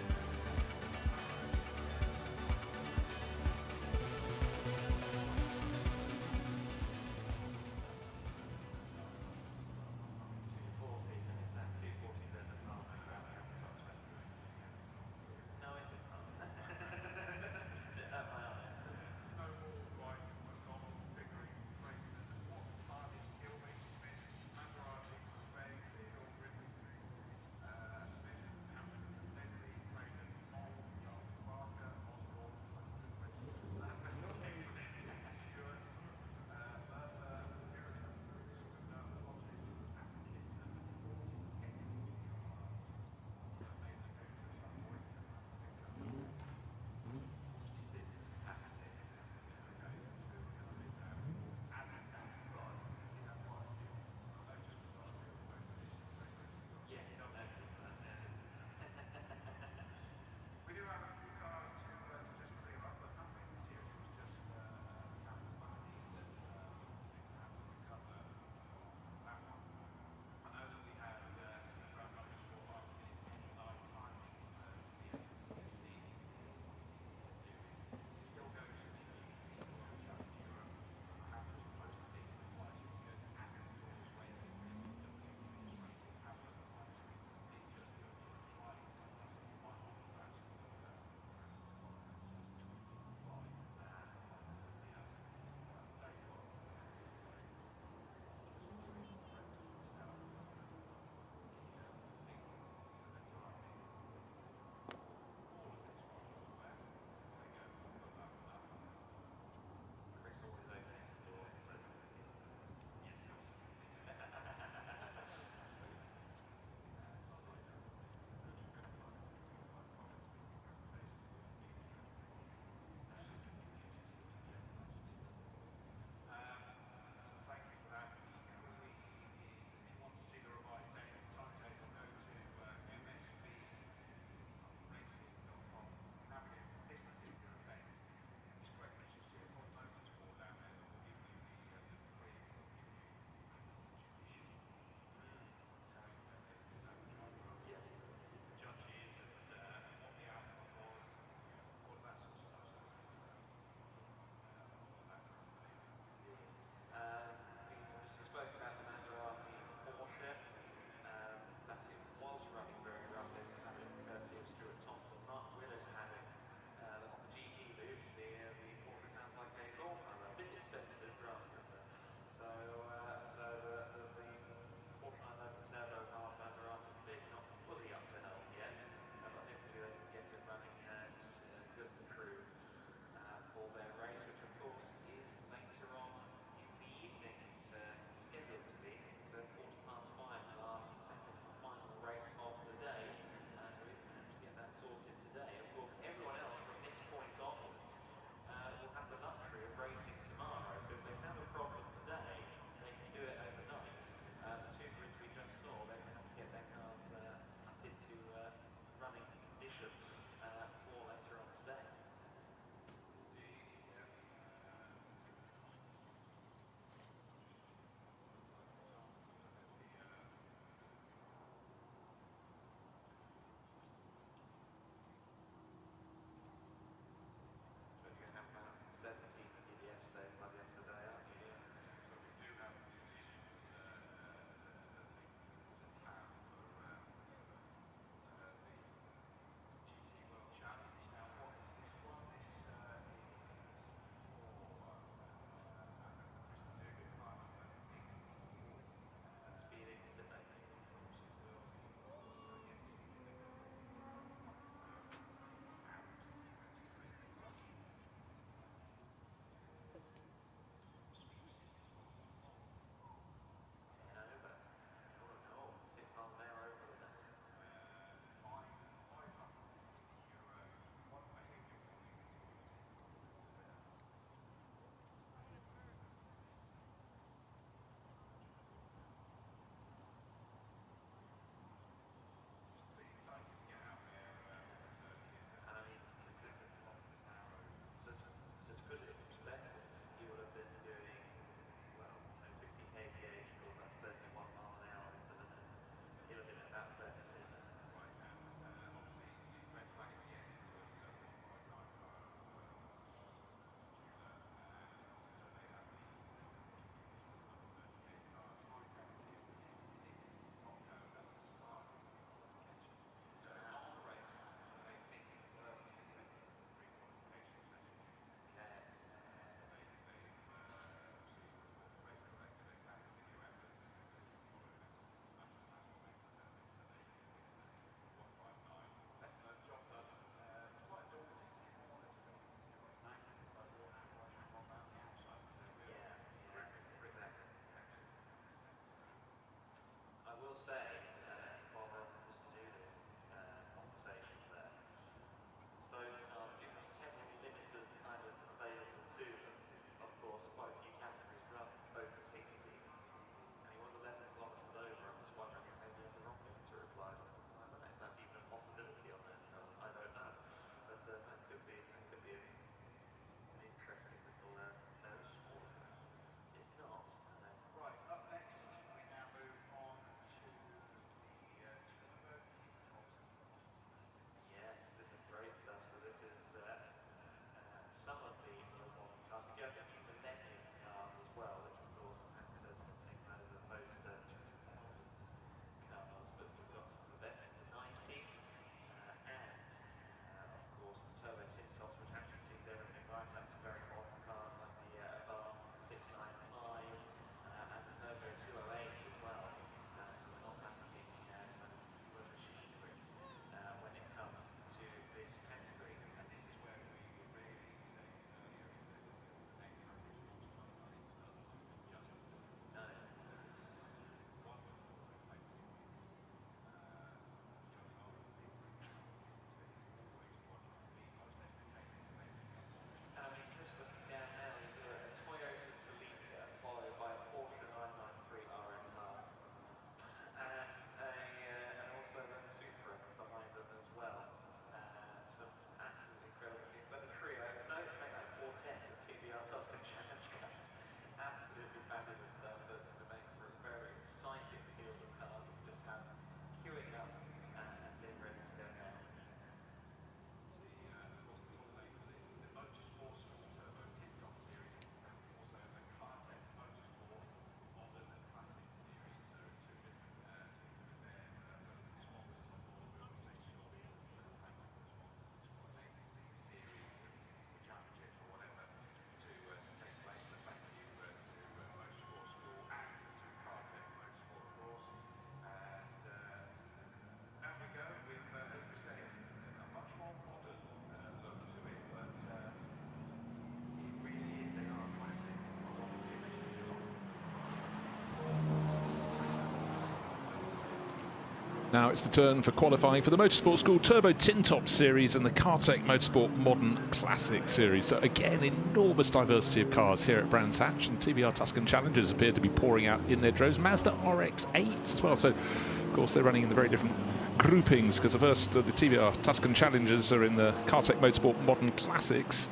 Now it's the turn for qualifying for the Motorsport School Turbo Tintop Series and the Cartek Motorsport Modern Classic Series. So again, enormous diversity of cars here at Brands Hatch, and TBR Tuscan Challengers appear to be pouring out in their droves. Mazda RX-8s as well. So, of course, they're running in the very different groupings, because the first, the TBR Tuscan Challengers are in the Cartek Motorsport Modern Classics,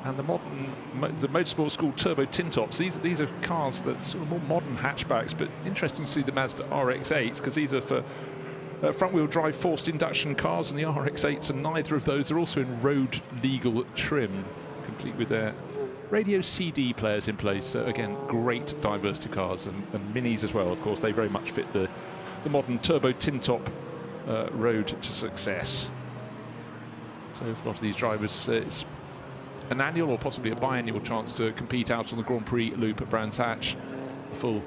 and the Motorsport School Turbo Tintops. These are cars that sort of more modern hatchbacks, but interesting to see the Mazda RX-8s, because these are for front-wheel drive forced induction cars, and the RX-8s, and neither of those are also in road legal trim, complete with their radio CD players in place. So again, great diversity of cars, and minis as well. Of course, they very much fit the modern turbo tintop road to success. So for a lot of these drivers, it's an annual or possibly a biannual chance to compete out on the Grand Prix loop at Brands Hatch. A full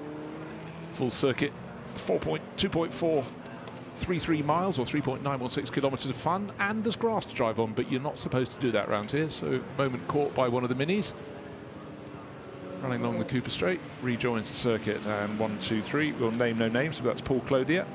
circuit, 2.433 miles or 3.916 kilometres of fun, and there's grass to drive on, but you're not supposed to do that around here. So moment caught by one of the minis running along the Cooper Straight, rejoins the circuit, and 1, 2, 3, we'll name no names, but that's Paul Clothier.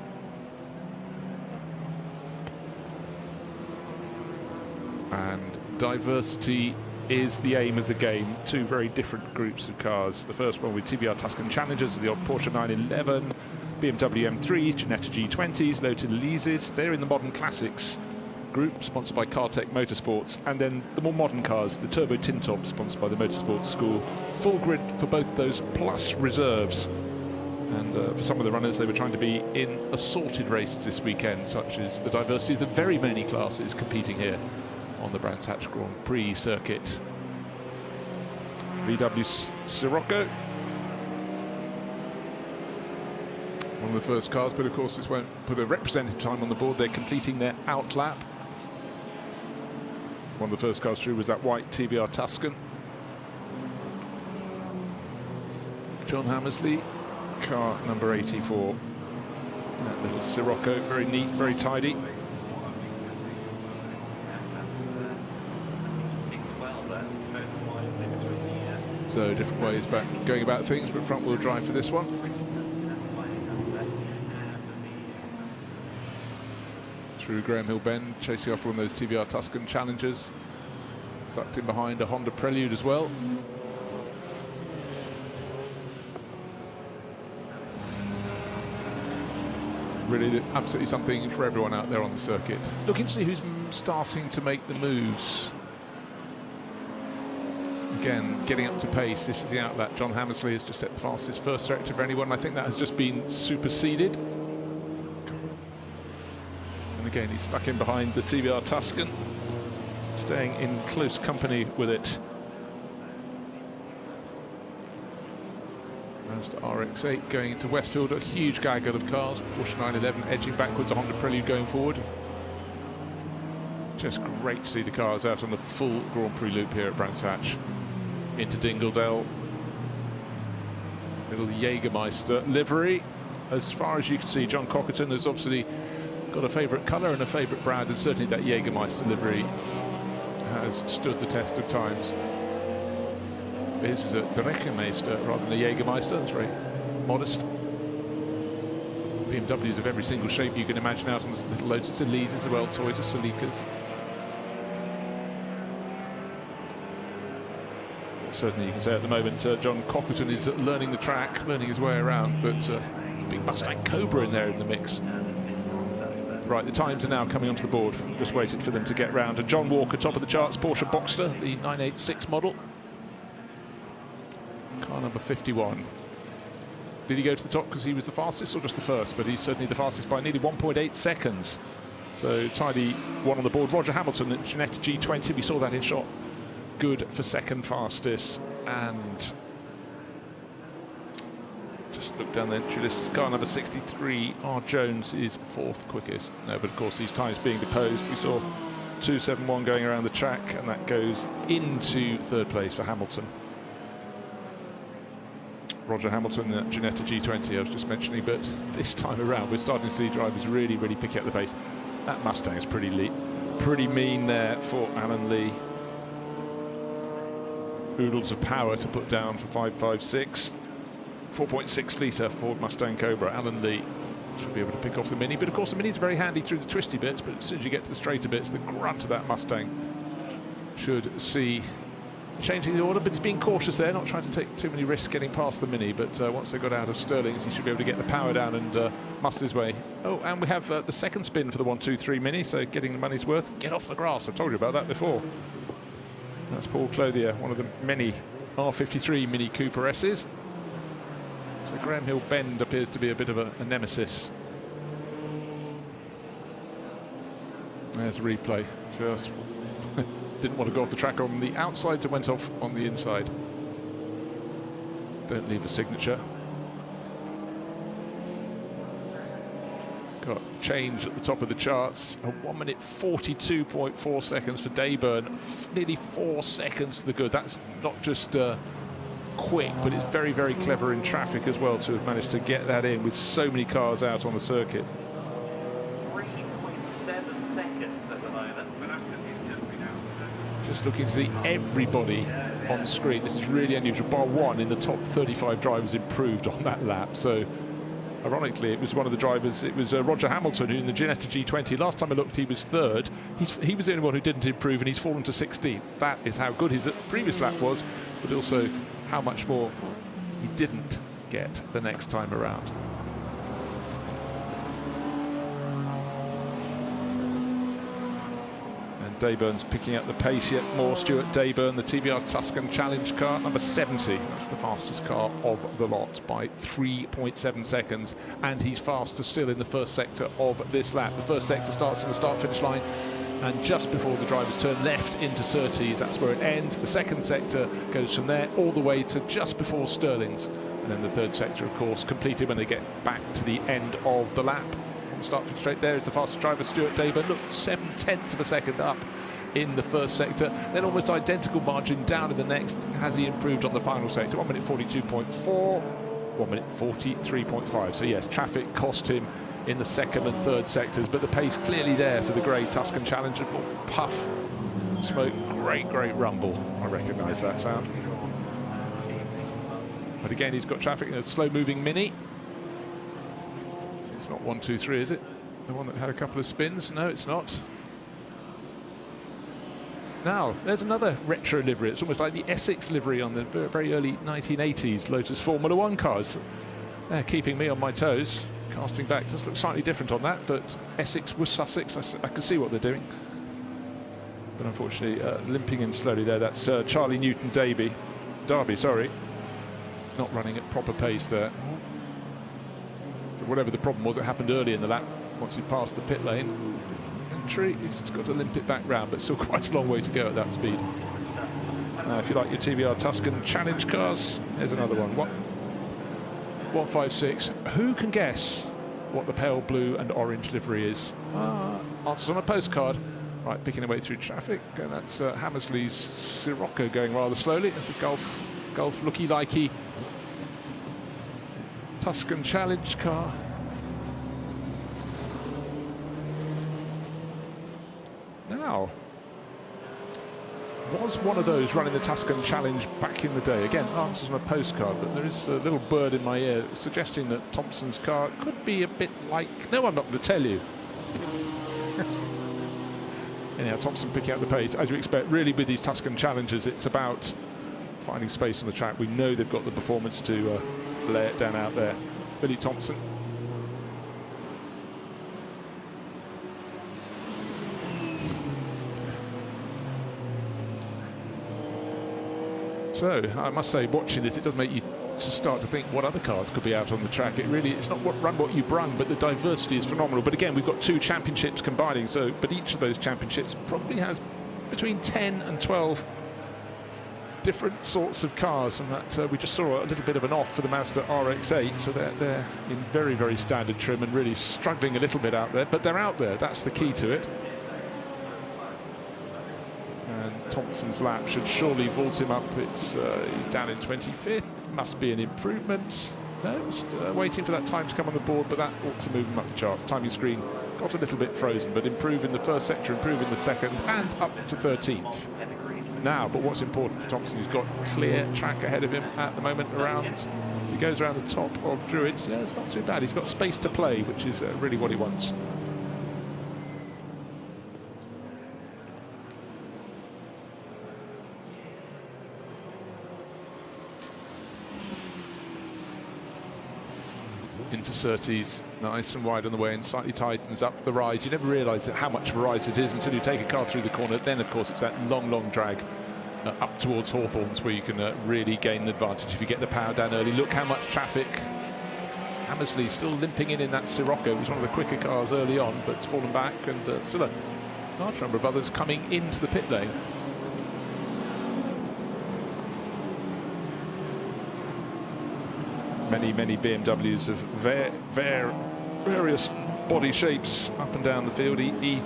And diversity is the aim of the game. Two very different groups of cars. The first one with TBR Tuscan Challengers, the odd Porsche 911, BMW M3s, Ginetta G20s, Lotus Elises. They're in the Modern Classics group, sponsored by Cartek Motorsports. And then the more modern cars, the Turbo Tintop, sponsored by the Motorsports School. Full grid for both of those, plus reserves. And for some of the runners, they were trying to be in assorted races this weekend, such as the diversity of the very many classes competing here on the Brands Hatch Grand Prix circuit. VW Sirocco, one of the first cars, but of course this won't put a representative time on the board. They're completing their outlap. One of the first cars through was that white TBR Tuscan. John Hammersley, car number 84. That little Sirocco, very neat, very tidy. So different ways about going about things, but front wheel drive for this one. Through Graham Hill Bend, chasing after one of those TBR Tuscan Challengers. Sucked in behind a Honda Prelude as well. Really absolutely something for everyone out there on the circuit. Looking to see who's starting to make the moves. Again, getting up to pace. This is the outlet. John Hammersley has just set the fastest first sector for anyone. I think that has just been superseded. And again, he's stuck in behind the TBR Tuscan, staying in close company with it. Mazda RX-8 going into Westfield, a huge gaggle of cars. Porsche 911 edging backwards, a Honda Prelude going forward. Just great to see the cars out on the full Grand Prix loop here at Brands Hatch. Into Dingledale. Little Jägermeister livery. As far as you can see, John Cockerton has obviously got a favourite colour and a favourite brand, and certainly that Jägermeister livery has stood the test of times. This is a Dreckenmeister rather than a Jägermeister. That's very modest. BMWs of every single shape you can imagine out on the little Lotus Elises as well, Toyota Celicas. Certainly you can say at the moment John Cockerton is learning the track, learning his way around, but big Mustang Cobra in there in the mix. Right, the times are now coming onto the board. Just waited for them to get round. And John Walker, top of the charts, Porsche Boxster, the 986 model. Car number 51. Did he go to the top because he was the fastest, or just the first? But he's certainly the fastest by nearly 1.8 seconds. So tidy one on the board. Roger Hamilton at Ginetta G20, we saw that in shot. Good for second fastest. And just look down the entry list. Car number 63, R. Jones, is fourth quickest. No, but of course these times being deposed, we saw 2:71 going around the track, and that goes into third place for Hamilton. Roger Hamilton at Ginetta G20 I was just mentioning, but this time around we're starting to see drivers really pick up the pace. That Mustang is pretty mean there for Alan Lee. Oodles of power to put down for 556. 4.6 litre Ford Mustang Cobra. Alan Lee Should be able to pick off the Mini, but of course the Mini's very handy through the twisty bits, but as soon as you get to the straighter bits, the grunt of that Mustang should see changing the order, but he's being cautious there, not trying to take too many risks getting past the Mini, but once they got out of Sterling's, he should be able to get the power down and muscle his way. Oh, and we have the second spin for the 1-2-3 Mini, so getting the money's worth. Get off the grass, I told you about that before. That's Paul Clothier, one of the many R53 Mini Cooper S's. So Graham Hill Bend appears to be a bit of a nemesis. There's a replay. Just didn't want to go off the track on the outside, so went off on the inside. Don't leave a signature. Got change at the top of the charts. A 1 minute 42.4 seconds for Dayburn. Nearly 4 seconds to the good. That's not just quick, but it's very, very clever in traffic as well to have managed to get that in with so many cars out on the circuit. 3.7 seconds at the moment. Just looking to see everybody on screen. This is really unusual. Bar one in the top 35 drivers improved on that lap. So, ironically, it was one of the drivers. It was Roger Hamilton who in the Ginetta G20. Last time I looked, he was third. He was the only one who didn't improve, and he's fallen to 16th. That is how good his previous lap was, but also how much more he didn't get the next time around. Dayburn's picking up the pace yet more. Stuart Dayburn, the TBR Tuscan Challenge car, number 70. That's the fastest car of the lot by 3.7 seconds. And he's faster still in the first sector of this lap. The first sector starts in the start-finish line, and just before the drivers turn left into Surtees, that's where it ends. The second sector goes from there all the way to just before Sterling's. And then the third sector, of course, completed when they get back to the end of the lap. Start from straight there is the fastest driver, Stuart Dayburn. Look, 0.7 of a second up in the first sector, then almost identical margin down in the next. Has he improved on the final sector? 1 minute 42.4, 1 minute 43.5. So yes, traffic cost him in the second and third sectors, but the pace clearly there for the grey Tuscan Challenger. Puff, smoke, great rumble. I recognise that sound. But again, he's got traffic in a slow-moving Mini. It's not 1-2-3, is it? The one that had a couple of spins? No, it's not. Now, there's another retro livery. It's almost like the Essex livery on the very early 1980s Lotus Formula One cars. They're keeping me on my toes. Casting back does look slightly different on that, but Essex was Sussex. I can see what they're doing. But unfortunately, limping in slowly there. That's Charlie Derby, sorry. Not running at proper pace there. So whatever the problem was, it happened early in the lap. Once he passed the pit lane entry, he's just got to limp it back round, but still quite a long way to go at that speed. Now, if you like your TBR Tuscan Challenge cars, here's another one. 156. Who can guess what the pale blue and orange livery is? Answers on a postcard. Right, picking away through traffic, and that's Hammersley's Sirocco going rather slowly. It's a Golf looky-likey Tuscan Challenge car. Now, was one of those running the Tuscan Challenge back in the day? Again, answers on a postcard, but there is a little bird in my ear suggesting that Thompson's car could be a bit like... No, I'm not going to tell you. Anyhow, Thompson picking up the pace, as you expect. Really, with these Tuscan Challengers, it's about finding space on the track. We know they've got the performance to lay it down out there. Billy Thompson. So, I must say, watching this, it does make you just start to think what other cars could be out on the track. It's not run what you brung, but the diversity is phenomenal. But again, we've got 2 championships combining, but each of those championships probably has between 10 and 12 different sorts of cars, and that we just saw a little bit of an off for the Mazda RX-8, so they're in very, very standard trim and really struggling a little bit out there, but they're out there. That's the key to it. And Thompson's lap should surely vault him up. He's down in 25th. Must be an improvement. No, still waiting for that time to come on the board, but that ought to move him up the charts. Timing screen got a little bit frozen, but improve in the first sector, improve in the second, and up to 13th. now, but what's important for Thompson, he's got clear track ahead of him at the moment around, as he goes around the top of Druids. Yeah, it's not too bad. He's got space to play, which is really what he wants. Into Surtees, nice and wide on the way, and slightly tightens up the rise. You never realise how much of a rise it is until you take a car through the corner. Then, of course, it's that long drag up towards Hawthorns where you can really gain an advantage if you get the power down early. Look how much traffic. Hammersley still limping in that Sirocco. It was one of the quicker cars early on, but it's fallen back, and still a large number of others coming into the pit lane. Many BMWs of various body shapes up and down the field. E36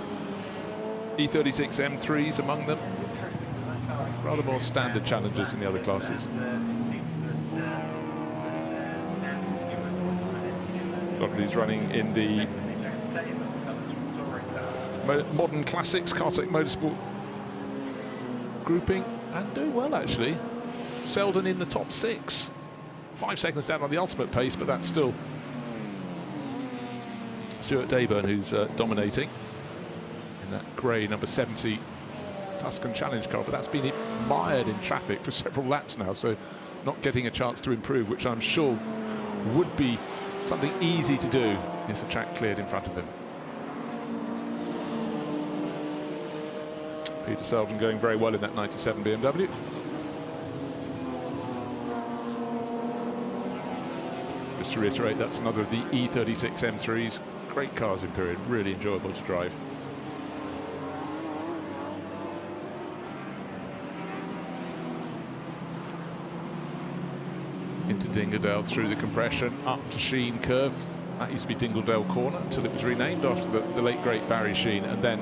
M3s among them. Rather more standard challengers in the other classes. A lot of these running in the modern classics, Cartek Motorsport grouping, and doing well actually. Selden in the top 6. 5 seconds down on the ultimate pace, but that's still Stuart Dayburn who's dominating in that grey number 70 Tuscan Challenge car, but that's been mired in traffic for several laps now, so not getting a chance to improve, which I'm sure would be something easy to do if the track cleared in front of him. Peter Selden going very well in that 97 BMW. To reiterate, that's another of the E36 M3s. Great cars in period, really enjoyable to drive. Into Dingledale through the compression, up to Sheen Curve. That used to be Dingledale Corner until it was renamed after the late great Barry Sheen, and then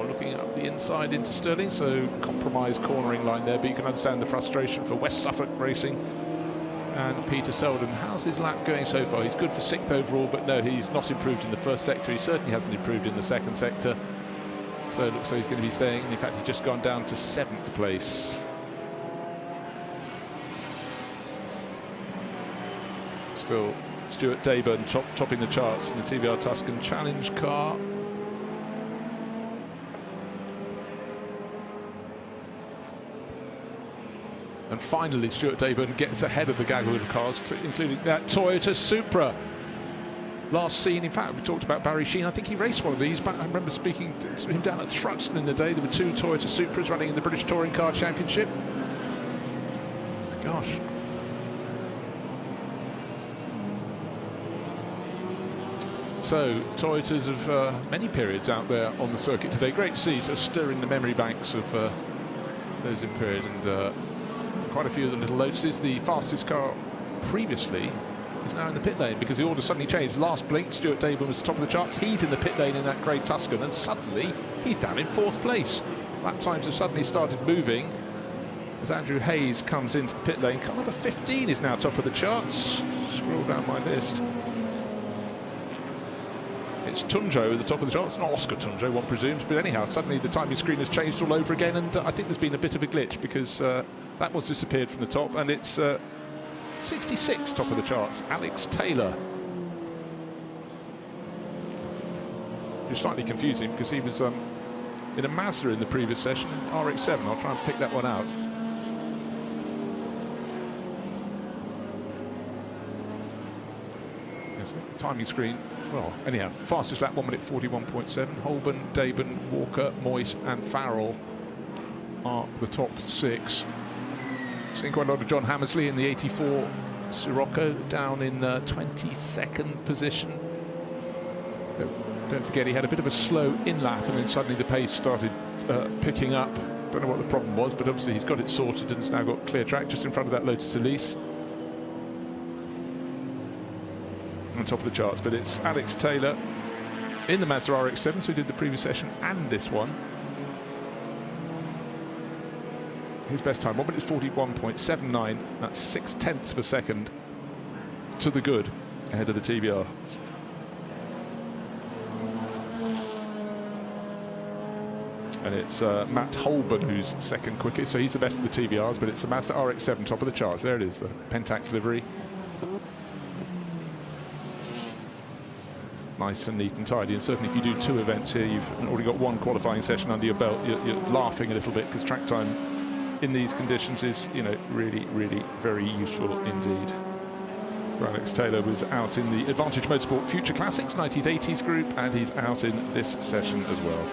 looking up the inside into Stirling, so compromised cornering line there, but you can understand the frustration for West Suffolk Racing. And Peter Selden, how's his lap going so far? He's good for 6th overall, but no, he's not improved in the first sector. He certainly hasn't improved in the second sector. So it looks like he's going to be staying. In fact, he's just gone down to 7th place. Still, Stuart Dayburn topping the charts in the TVR Tuscan Challenge car. And finally, Stuart Dayburn gets ahead of the gaggle of cars, including that Toyota Supra. Last seen, in fact, we talked about Barry Sheen. I think he raced one of these, but I remember speaking to him down at Thruxton in the day. There were 2 Toyota Supras running in the British Touring Car Championship. Gosh. So, Toyotas of many periods out there on the circuit today. Great to see, so stirring the memory banks of those in period, and quite a few of the little Lotuses. The fastest car previously is now in the pit lane because the order suddenly changed. Last blink, Stuart Dayburn was top of the charts. He's in the pit lane in that grey Tuscan, and suddenly he's down in 4th place. Lap times have suddenly started moving as Andrew Hayes comes into the pit lane. Car number 15 is now top of the charts. Scroll down my list. It's Tunjo at the top of the charts. Not Oscar Tunjo, one presumes, but anyhow, suddenly the timing screen has changed all over again, and I think there's been a bit of a glitch because that one's disappeared from the top, and it's 66 top of the charts. Alex Taylor. It's slightly confusing because he was in a Mazda in the previous session, RX-7. I'll try and pick that one out. Yes, timing screen. Well, anyhow, fastest lap 1 minute 41.7. Holborn, Dayburn, Walker, Moyes and Farrell are the top 6. Seeing quite a lot of John Hammersley in the 84 Sirocco down in 22nd position. Don't forget he had a bit of a slow in-lap and then suddenly the pace started picking up. Don't know what the problem was, but obviously he's got it sorted and has now got clear track just in front of that Lotus Elise. On top of the charts, but it's Alex Taylor in the Mazda RX-7, so he did the previous session and this one. His best time, 1 minute 41.79. That's 0.6 of a second to the good ahead of the TBR. And it's Matt Holborn who's second quickest, so he's the best of the TVRs, but it's the Mazda RX-7 top of the charts. There it is, the Pentax livery. Nice and neat and tidy, and certainly if you do 2 events here, you've already got 1 qualifying session under your belt, you're laughing a little bit, because track time in these conditions is, you know, really, really very useful indeed. So Alex Taylor was out in the Advantage Motorsport Future Classics 90s-80s group, and he's out in this session as well.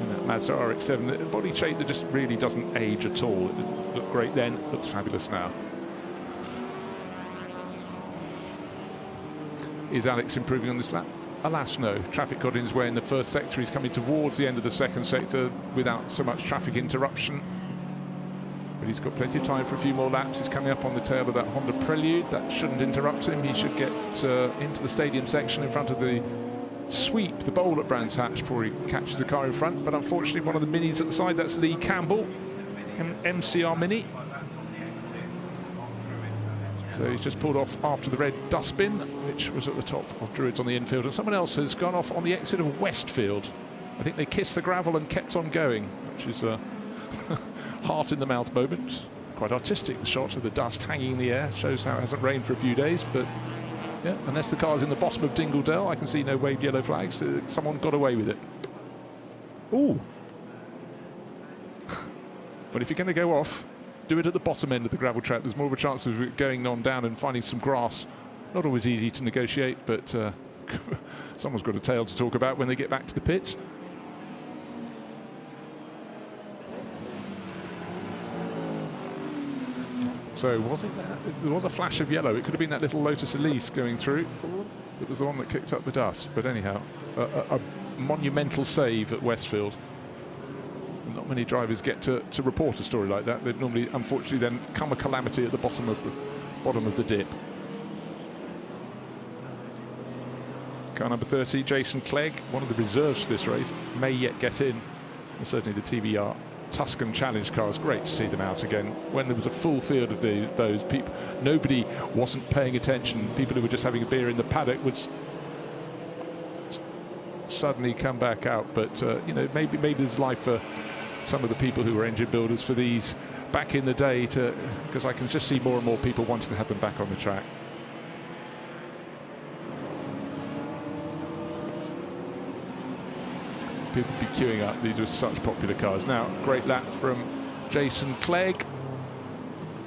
And that Mazda RX-7, a body shape that just really doesn't age at all. It looked great then, looks fabulous now. Is Alex improving on this lap? Alas, no. Traffic got in his way in the first sector. He's coming towards the end of the second sector without so much traffic interruption. But he's got plenty of time for a few more laps. He's coming up on the tail of that Honda Prelude. That shouldn't interrupt him. He should get into the stadium section in front of the sweep, the bowl at Brands Hatch, before he catches the car in front. But unfortunately, one of the minis at the side, that's Lee Campbell, MCR Mini. So he's just pulled off after the red dustbin, which was at the top of Druids on the infield. And someone else has gone off on the exit of Westfield. I think they kissed the gravel and kept on going, which is a heart in the mouth moment. Quite artistic, the shot of the dust hanging in the air. Shows how it hasn't rained for a few days, but yeah, unless the car's in the bottom of Dingledale, I can see no waved yellow flags. Someone got away with it. Ooh. But if you're going to go off, do it at the bottom end of the gravel track. There's more of a chance of it going on down and finding some grass. Not always easy to negotiate, but someone's got a tale to talk about when they get back to the pits. So was it that? There was a flash of yellow. It could have been that little Lotus Elise going through. It was the one that kicked up the dust. But anyhow, a monumental save at Westfield. Not many drivers get to report a story like that. They've normally, unfortunately, then come a calamity at the bottom of the dip. Car number 30, Jason Clegg, one of the reserves for this race, may yet get in. And certainly the TBR Tuscan Challenge cars, great to see them out again. When there was a full field of those people, nobody wasn't paying attention. People who were just having a beer in the paddock would suddenly come back out. But you know, maybe there's life for some of the people who were engine builders for these back in the day, because I can just see more and more people wanting to have them back on the track. People be queuing up. These are such popular cars. Now, great lap from Jason Clegg.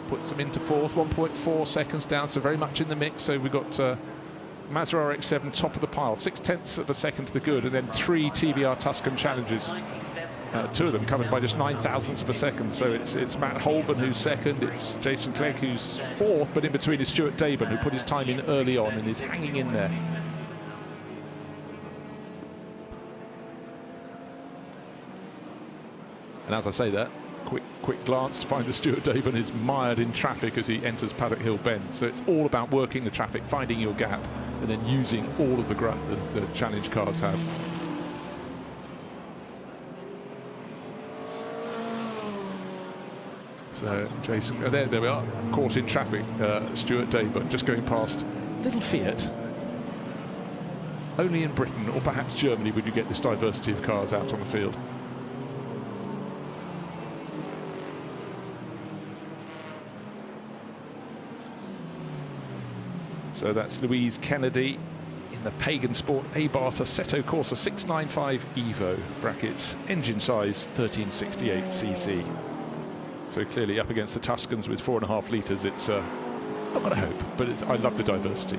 Puts them into fourth, 1.4 seconds down, so very much in the mix. So we've got Mazda RX-7 top of the pile, 0.6 of a second to the good, and then 3 TBR Tuscan Challenges. 2 of them covered by just 0.09 of a second. So it's Matt Holborn who's second, it's Jason Clegg who's fourth, but in between is Stuart Daben, who put his time in early on and is hanging in there. And as I say that, quick glance to find that Stuart Daben is mired in traffic as he enters Paddock Hill Bend. So it's all about working the traffic, finding your gap, and then using all of the grunt that the challenge cars have. So Jason, there we are, caught in traffic. Stuart Daben just going past little Fiat. Only in Britain or perhaps Germany would you get this diversity of cars out on the field. So that's Louise Kennedy in the Pagan Sport Abarth Assetto Corsa 695 Evo, brackets engine size 1368cc. So clearly up against the Tuscans with 4.5 litres. It's not got a hope, but I love the diversity.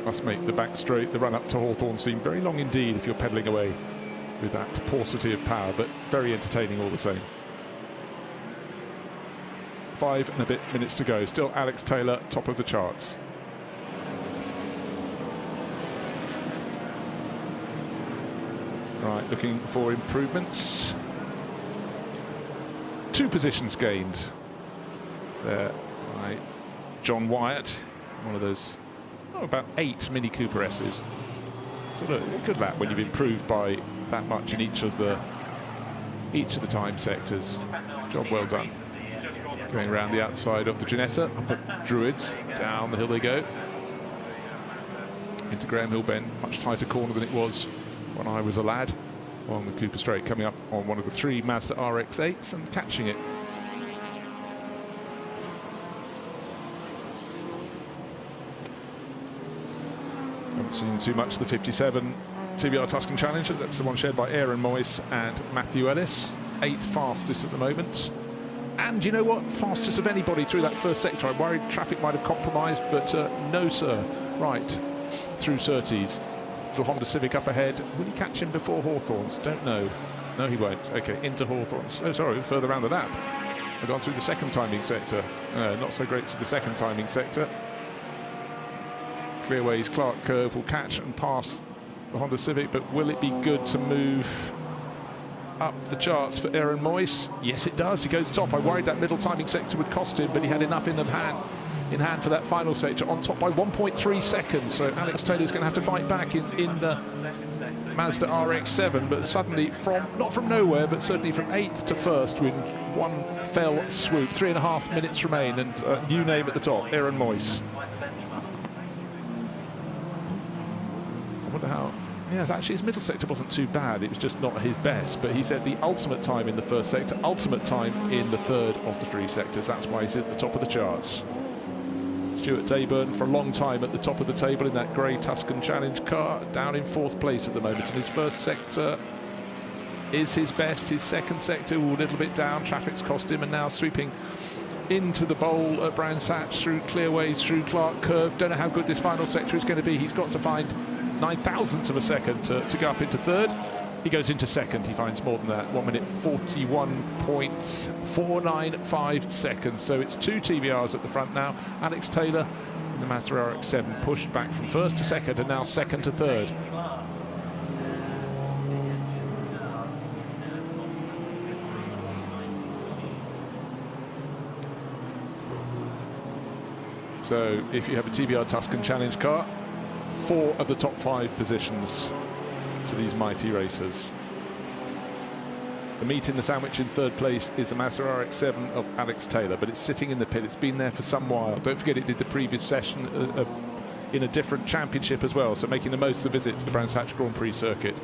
Must make the back straight, the run up to Hawthorne, seem very long indeed if you're pedalling away with that paucity of power, but very entertaining all the same. 5 and a bit minutes to go. Still Alex Taylor, top of the charts. Right, looking for improvements. 2 positions gained there by John Wyatt, one of those, about 8 Mini Cooper S's. Sort of a good lap when you've improved by that much in each of the time sectors. Job well done. Going around the outside of the Ginetta, up at Druids, down the hill they go. into Graham Hill Bend, much tighter corner than it was when I was a lad on the Cooper Straight, coming up on one of the 3 Mazda RX-8s and catching it. Haven't seen too much of the 57 TBR Tuscan Challenge. That's the one shared by Aaron Moyes and Matthew Ellis. 8th fastest at the moment. And you know what? Fastest of anybody through that first sector. I worried traffic might have compromised, but no, sir. Right through Surtees. Little Honda Civic up ahead. Will he catch him before Hawthorns? Don't know. No, he won't. Okay, into Hawthorns. Oh, sorry, further around the lap. I've gone through the second timing sector. Not so great through the second timing sector. Clearways Clark Curve will catch and pass the Honda Civic, but will it be good to move up the charts for Aaron Moyes? Yes, it does. He goes top. I worried that middle timing sector would cost him, but he had enough in hand for that final sector, on top by 1.3 seconds. So Alex Taylor's going to have to fight back in the Mazda RX-7, but suddenly not from nowhere, but certainly from 8th to 1st with one fell swoop. 3.5 minutes remain, and a new name at the top, Aaron Moyes. I wonder how. Yes, actually his middle sector wasn't too bad. It was just not his best, but he said the ultimate time in the first sector, ultimate time in the third of the 3 sectors. That's why he's at the top of the charts. Stuart Dayburn for a long time at the top of the table in that grey Tuscan Challenge car, down in 4th place at the moment. And his first sector is his best. His second sector, a little bit down. Traffic's cost him, and now sweeping into the bowl at Brands Hatch through Clearways, through Clark Curve. Don't know how good this final sector is going to be. He's got to find 9 thousandths of a second to go up into 3rd. He goes into 2nd. He finds more than that. 1 minute 41.495 seconds. So it's 2 TBRs at the front now. Alex Taylor in the Mazda RX-7 pushed back from 1st to 2nd, and now 2nd to 3rd. So if you have a TBR Tuscan Challenge car, 4 of the top 5 positions to these mighty racers. The meat in the sandwich in 3rd place is the Mazda RX-7 of Alex Taylor, but it's sitting in the pit. It's been there for some while. Don't forget it did the previous session in a different championship as well, so making the most of the visit to the Brands Hatch Grand Prix circuit.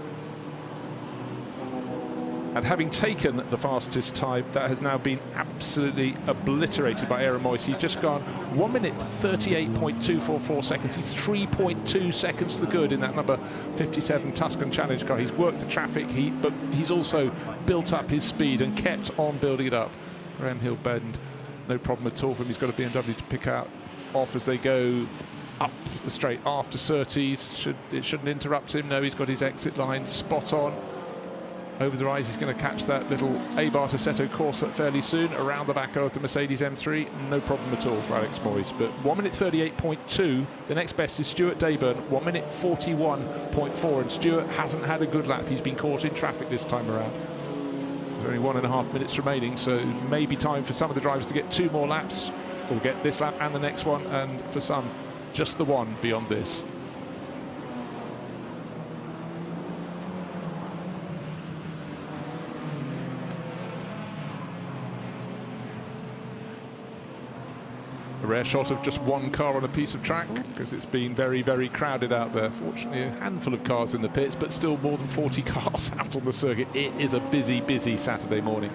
And having taken the fastest time, that has now been absolutely obliterated by Aaron Moyes. He's just gone 1 minute 38.244 seconds. He's 3.2 seconds to the good in that number 57 Tuscan Challenge car. He's worked the traffic, but he's also built up his speed and kept on building it up. Graham Hill Bend, no problem at all for him. He's got a BMW to pick out off as they go up the straight after Surtees. It shouldn't interrupt him. No, he's got his exit line spot on. Over the rise, he's going to catch that little A-bar to Seto Corsa fairly soon, around the back of the Mercedes M3. No problem at all for Alex Moyes. But 1 minute 38.2. The next best is Stuart Dayburn, 1 minute 41.4. And Stuart hasn't had a good lap. He's been caught in traffic this time around. There's only 1.5 minutes remaining, so maybe time for some of the drivers to get 2 more laps, or get this lap and the next one, and for some, just the one beyond this. A rare shot of just one car on a piece of track, because it's been very, very crowded out there. Fortunately, a handful of cars in the pits, but still more than 40 cars out on the circuit. It is a busy, busy Saturday morning.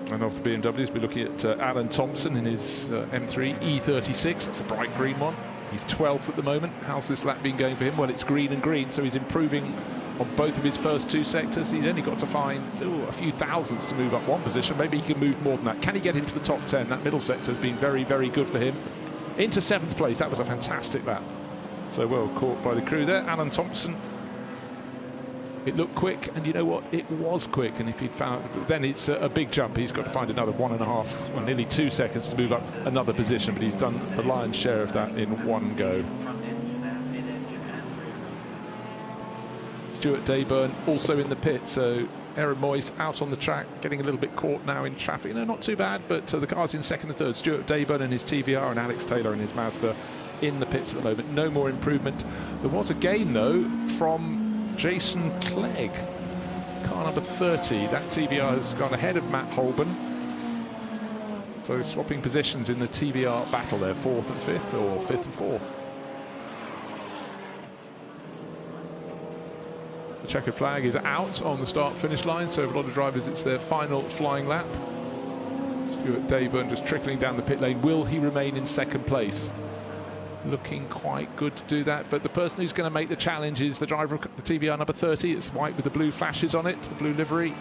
And off the BMWs, we're looking at Alan Thompson in his M3 E36. That's a bright green one. He's 12th at the moment. How's this lap been going for him? Well, it's green and green, so he's improving on both of his first 2 sectors. He's only got to find a few thousandths to move up 1 position. Maybe he can move more than that. Can he get into the top 10? That middle sector has been very, very good for him. Into 7th place. That was a fantastic lap. So well caught by the crew there. Alan Thompson. It looked quick, and you know what? It was quick. And if he'd found, then it's a big jump. He's got to find another 1.5, well, nearly 2 seconds to move up another position. But he's done the lion's share of that in one go. Stuart Dayburn also in the pit, so Aaron Moyes out on the track, getting a little bit caught now in traffic. No, not too bad, but the cars in 2nd and 3rd. Stuart Dayburn in his TVR and Alex Taylor in his Mazda in the pits at the moment. No more improvement. There was a gain, though, from Jason Clegg, car number 30. That TVR has gone ahead of Matt Holborn. So swapping positions in the TBR battle there, 4th and 5th, or 5th and 4th. The checkered flag is out on the start-finish line, so for a lot of drivers it's their final flying lap. Stuart Dayburn just trickling down the pit lane. Will he remain in 2nd place? Looking quite good to do that, but the person who's going to make the challenge is the driver of the TBR number 30. It's white with the blue flashes on it, the blue livery.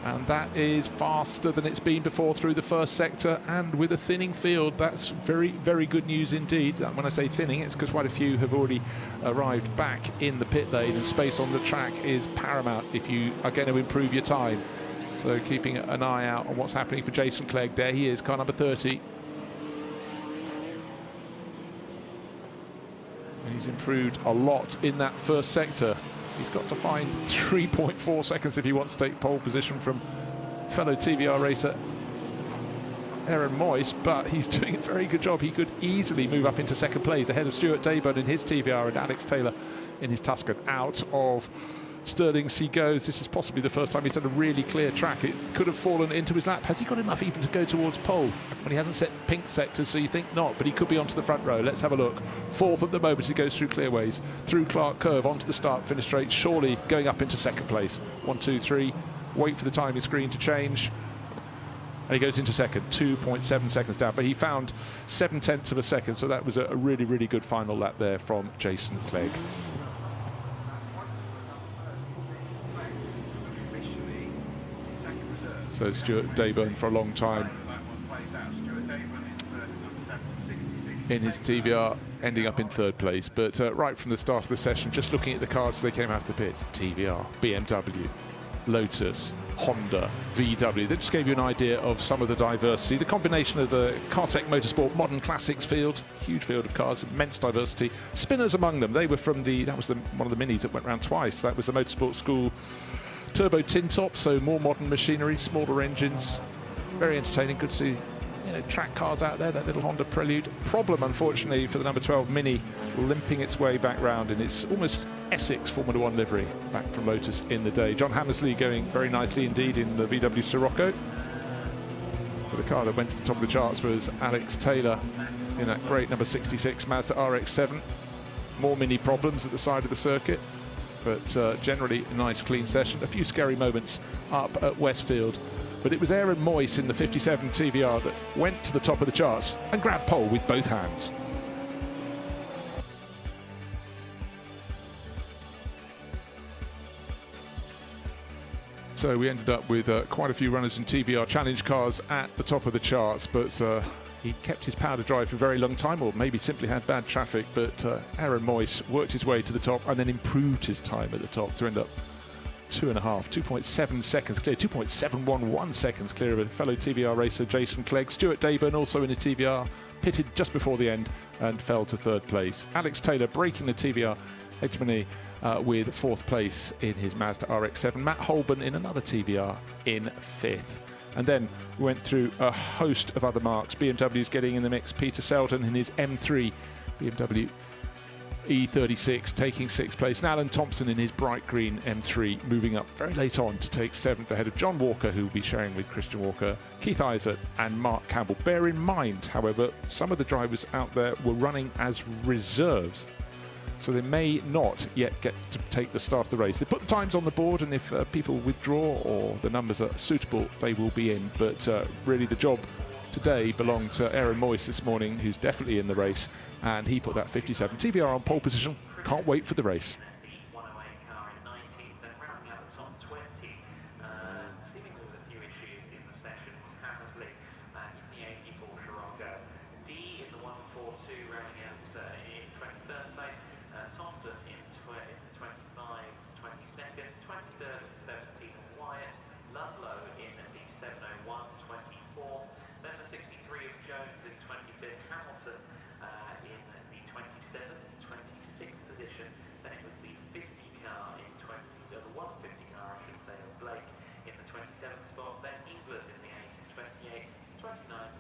And that is faster than it's been before through the first sector, and with a thinning field. That's very, very good news indeed. When I say thinning, it's because quite a few have already arrived back in the pit lane, and space on the track is paramount if you are going to improve your time. So keeping an eye out on what's happening for Jason Clegg. There he is, car number 30. And he's improved a lot in that first sector. He's got to find 3.4 seconds if he wants to take pole position from fellow TBR racer Aaron Moyes, but he's doing a very good job. He could easily move up into 2nd place ahead of Stuart Dayburn in his TBR and Alex Taylor in his Tuscan. Out of Stirling's he goes. This is possibly the first time he's done a really clear track. It could have fallen into his lap. Has he got enough even to go towards pole? When he hasn't set pink sectors, so you think not, but he could be onto the front row. Let's have a look. 4th at the moment. He goes through Clearways, through Clark Curve, onto the start finish straight, surely going up into 2nd place. 1, 2, 3. Wait for the timing screen to change. And he goes into 2nd, 2.7 seconds down, but he found 7/10 of a second, so that was a really, really good final lap there from Jason Clegg. So Stuart Dayburn for a long time in his TBR, ending up in 3rd place. But right from the start of the session, just looking at the cars as they came out of the pits, TBR, BMW, Lotus, Honda, VW, that just gave you an idea of some of the diversity. The combination of the Cartek Motorsport Modern Classics field, huge field of cars, immense diversity. Spinners among them. They were from that was one of the minis that went round twice. That was the Motorsport School turbo tintop, so more modern machinery, smaller engines, very entertaining. Good to see, track cars out there. That little Honda Prelude. Problem, unfortunately, for the number 12 Mini, limping its way back round in its almost Essex Formula 1 livery, back from Lotus in the day. John Hammersley going very nicely indeed in the VW Sirocco. But the car that went to the top of the charts was Alex Taylor in that great number 66 Mazda RX-7. More Mini problems at the side of the circuit, but generally a nice clean session. A few scary moments up at Westfield, but it was Aaron Moyes in the 57 TBR that went to the top of the charts and grabbed pole with both hands. So we ended up with quite a few runners in TBR challenge cars at the top of the charts, but he kept his power to drive for a very long time, or maybe simply had bad traffic. But Aaron Moyes worked his way to the top and then improved his time at the top to end up 2.7 seconds clear, 2.711 seconds clear of a fellow TBR racer Jason Clegg. Stuart Dayburn also in his TBR pitted just before the end and fell to 3rd place. Alex Taylor breaking the TBR hegemony with 4th place in his Mazda RX-7. Matt Holborn in another TBR in 5th. And then we went through a host of other marks. BMW's getting in the mix. Peter Selden in his M3 BMW E36 taking 6th place. And Alan Thompson in his bright green M3 moving up very late on to take 7th ahead of John Walker, who will be sharing with Christian Walker, Keith Isaac and Mark Campbell. Bear in mind, however, some of the drivers out there were running as reserves, so they may not yet get to take the start of the race. They put the times on the board, and if people withdraw or the numbers are suitable, they will be in. But really the job today belonged to Aaron Moyes this morning, who's definitely in the race, and he put that 57 TBR on pole position. Can't wait for the race.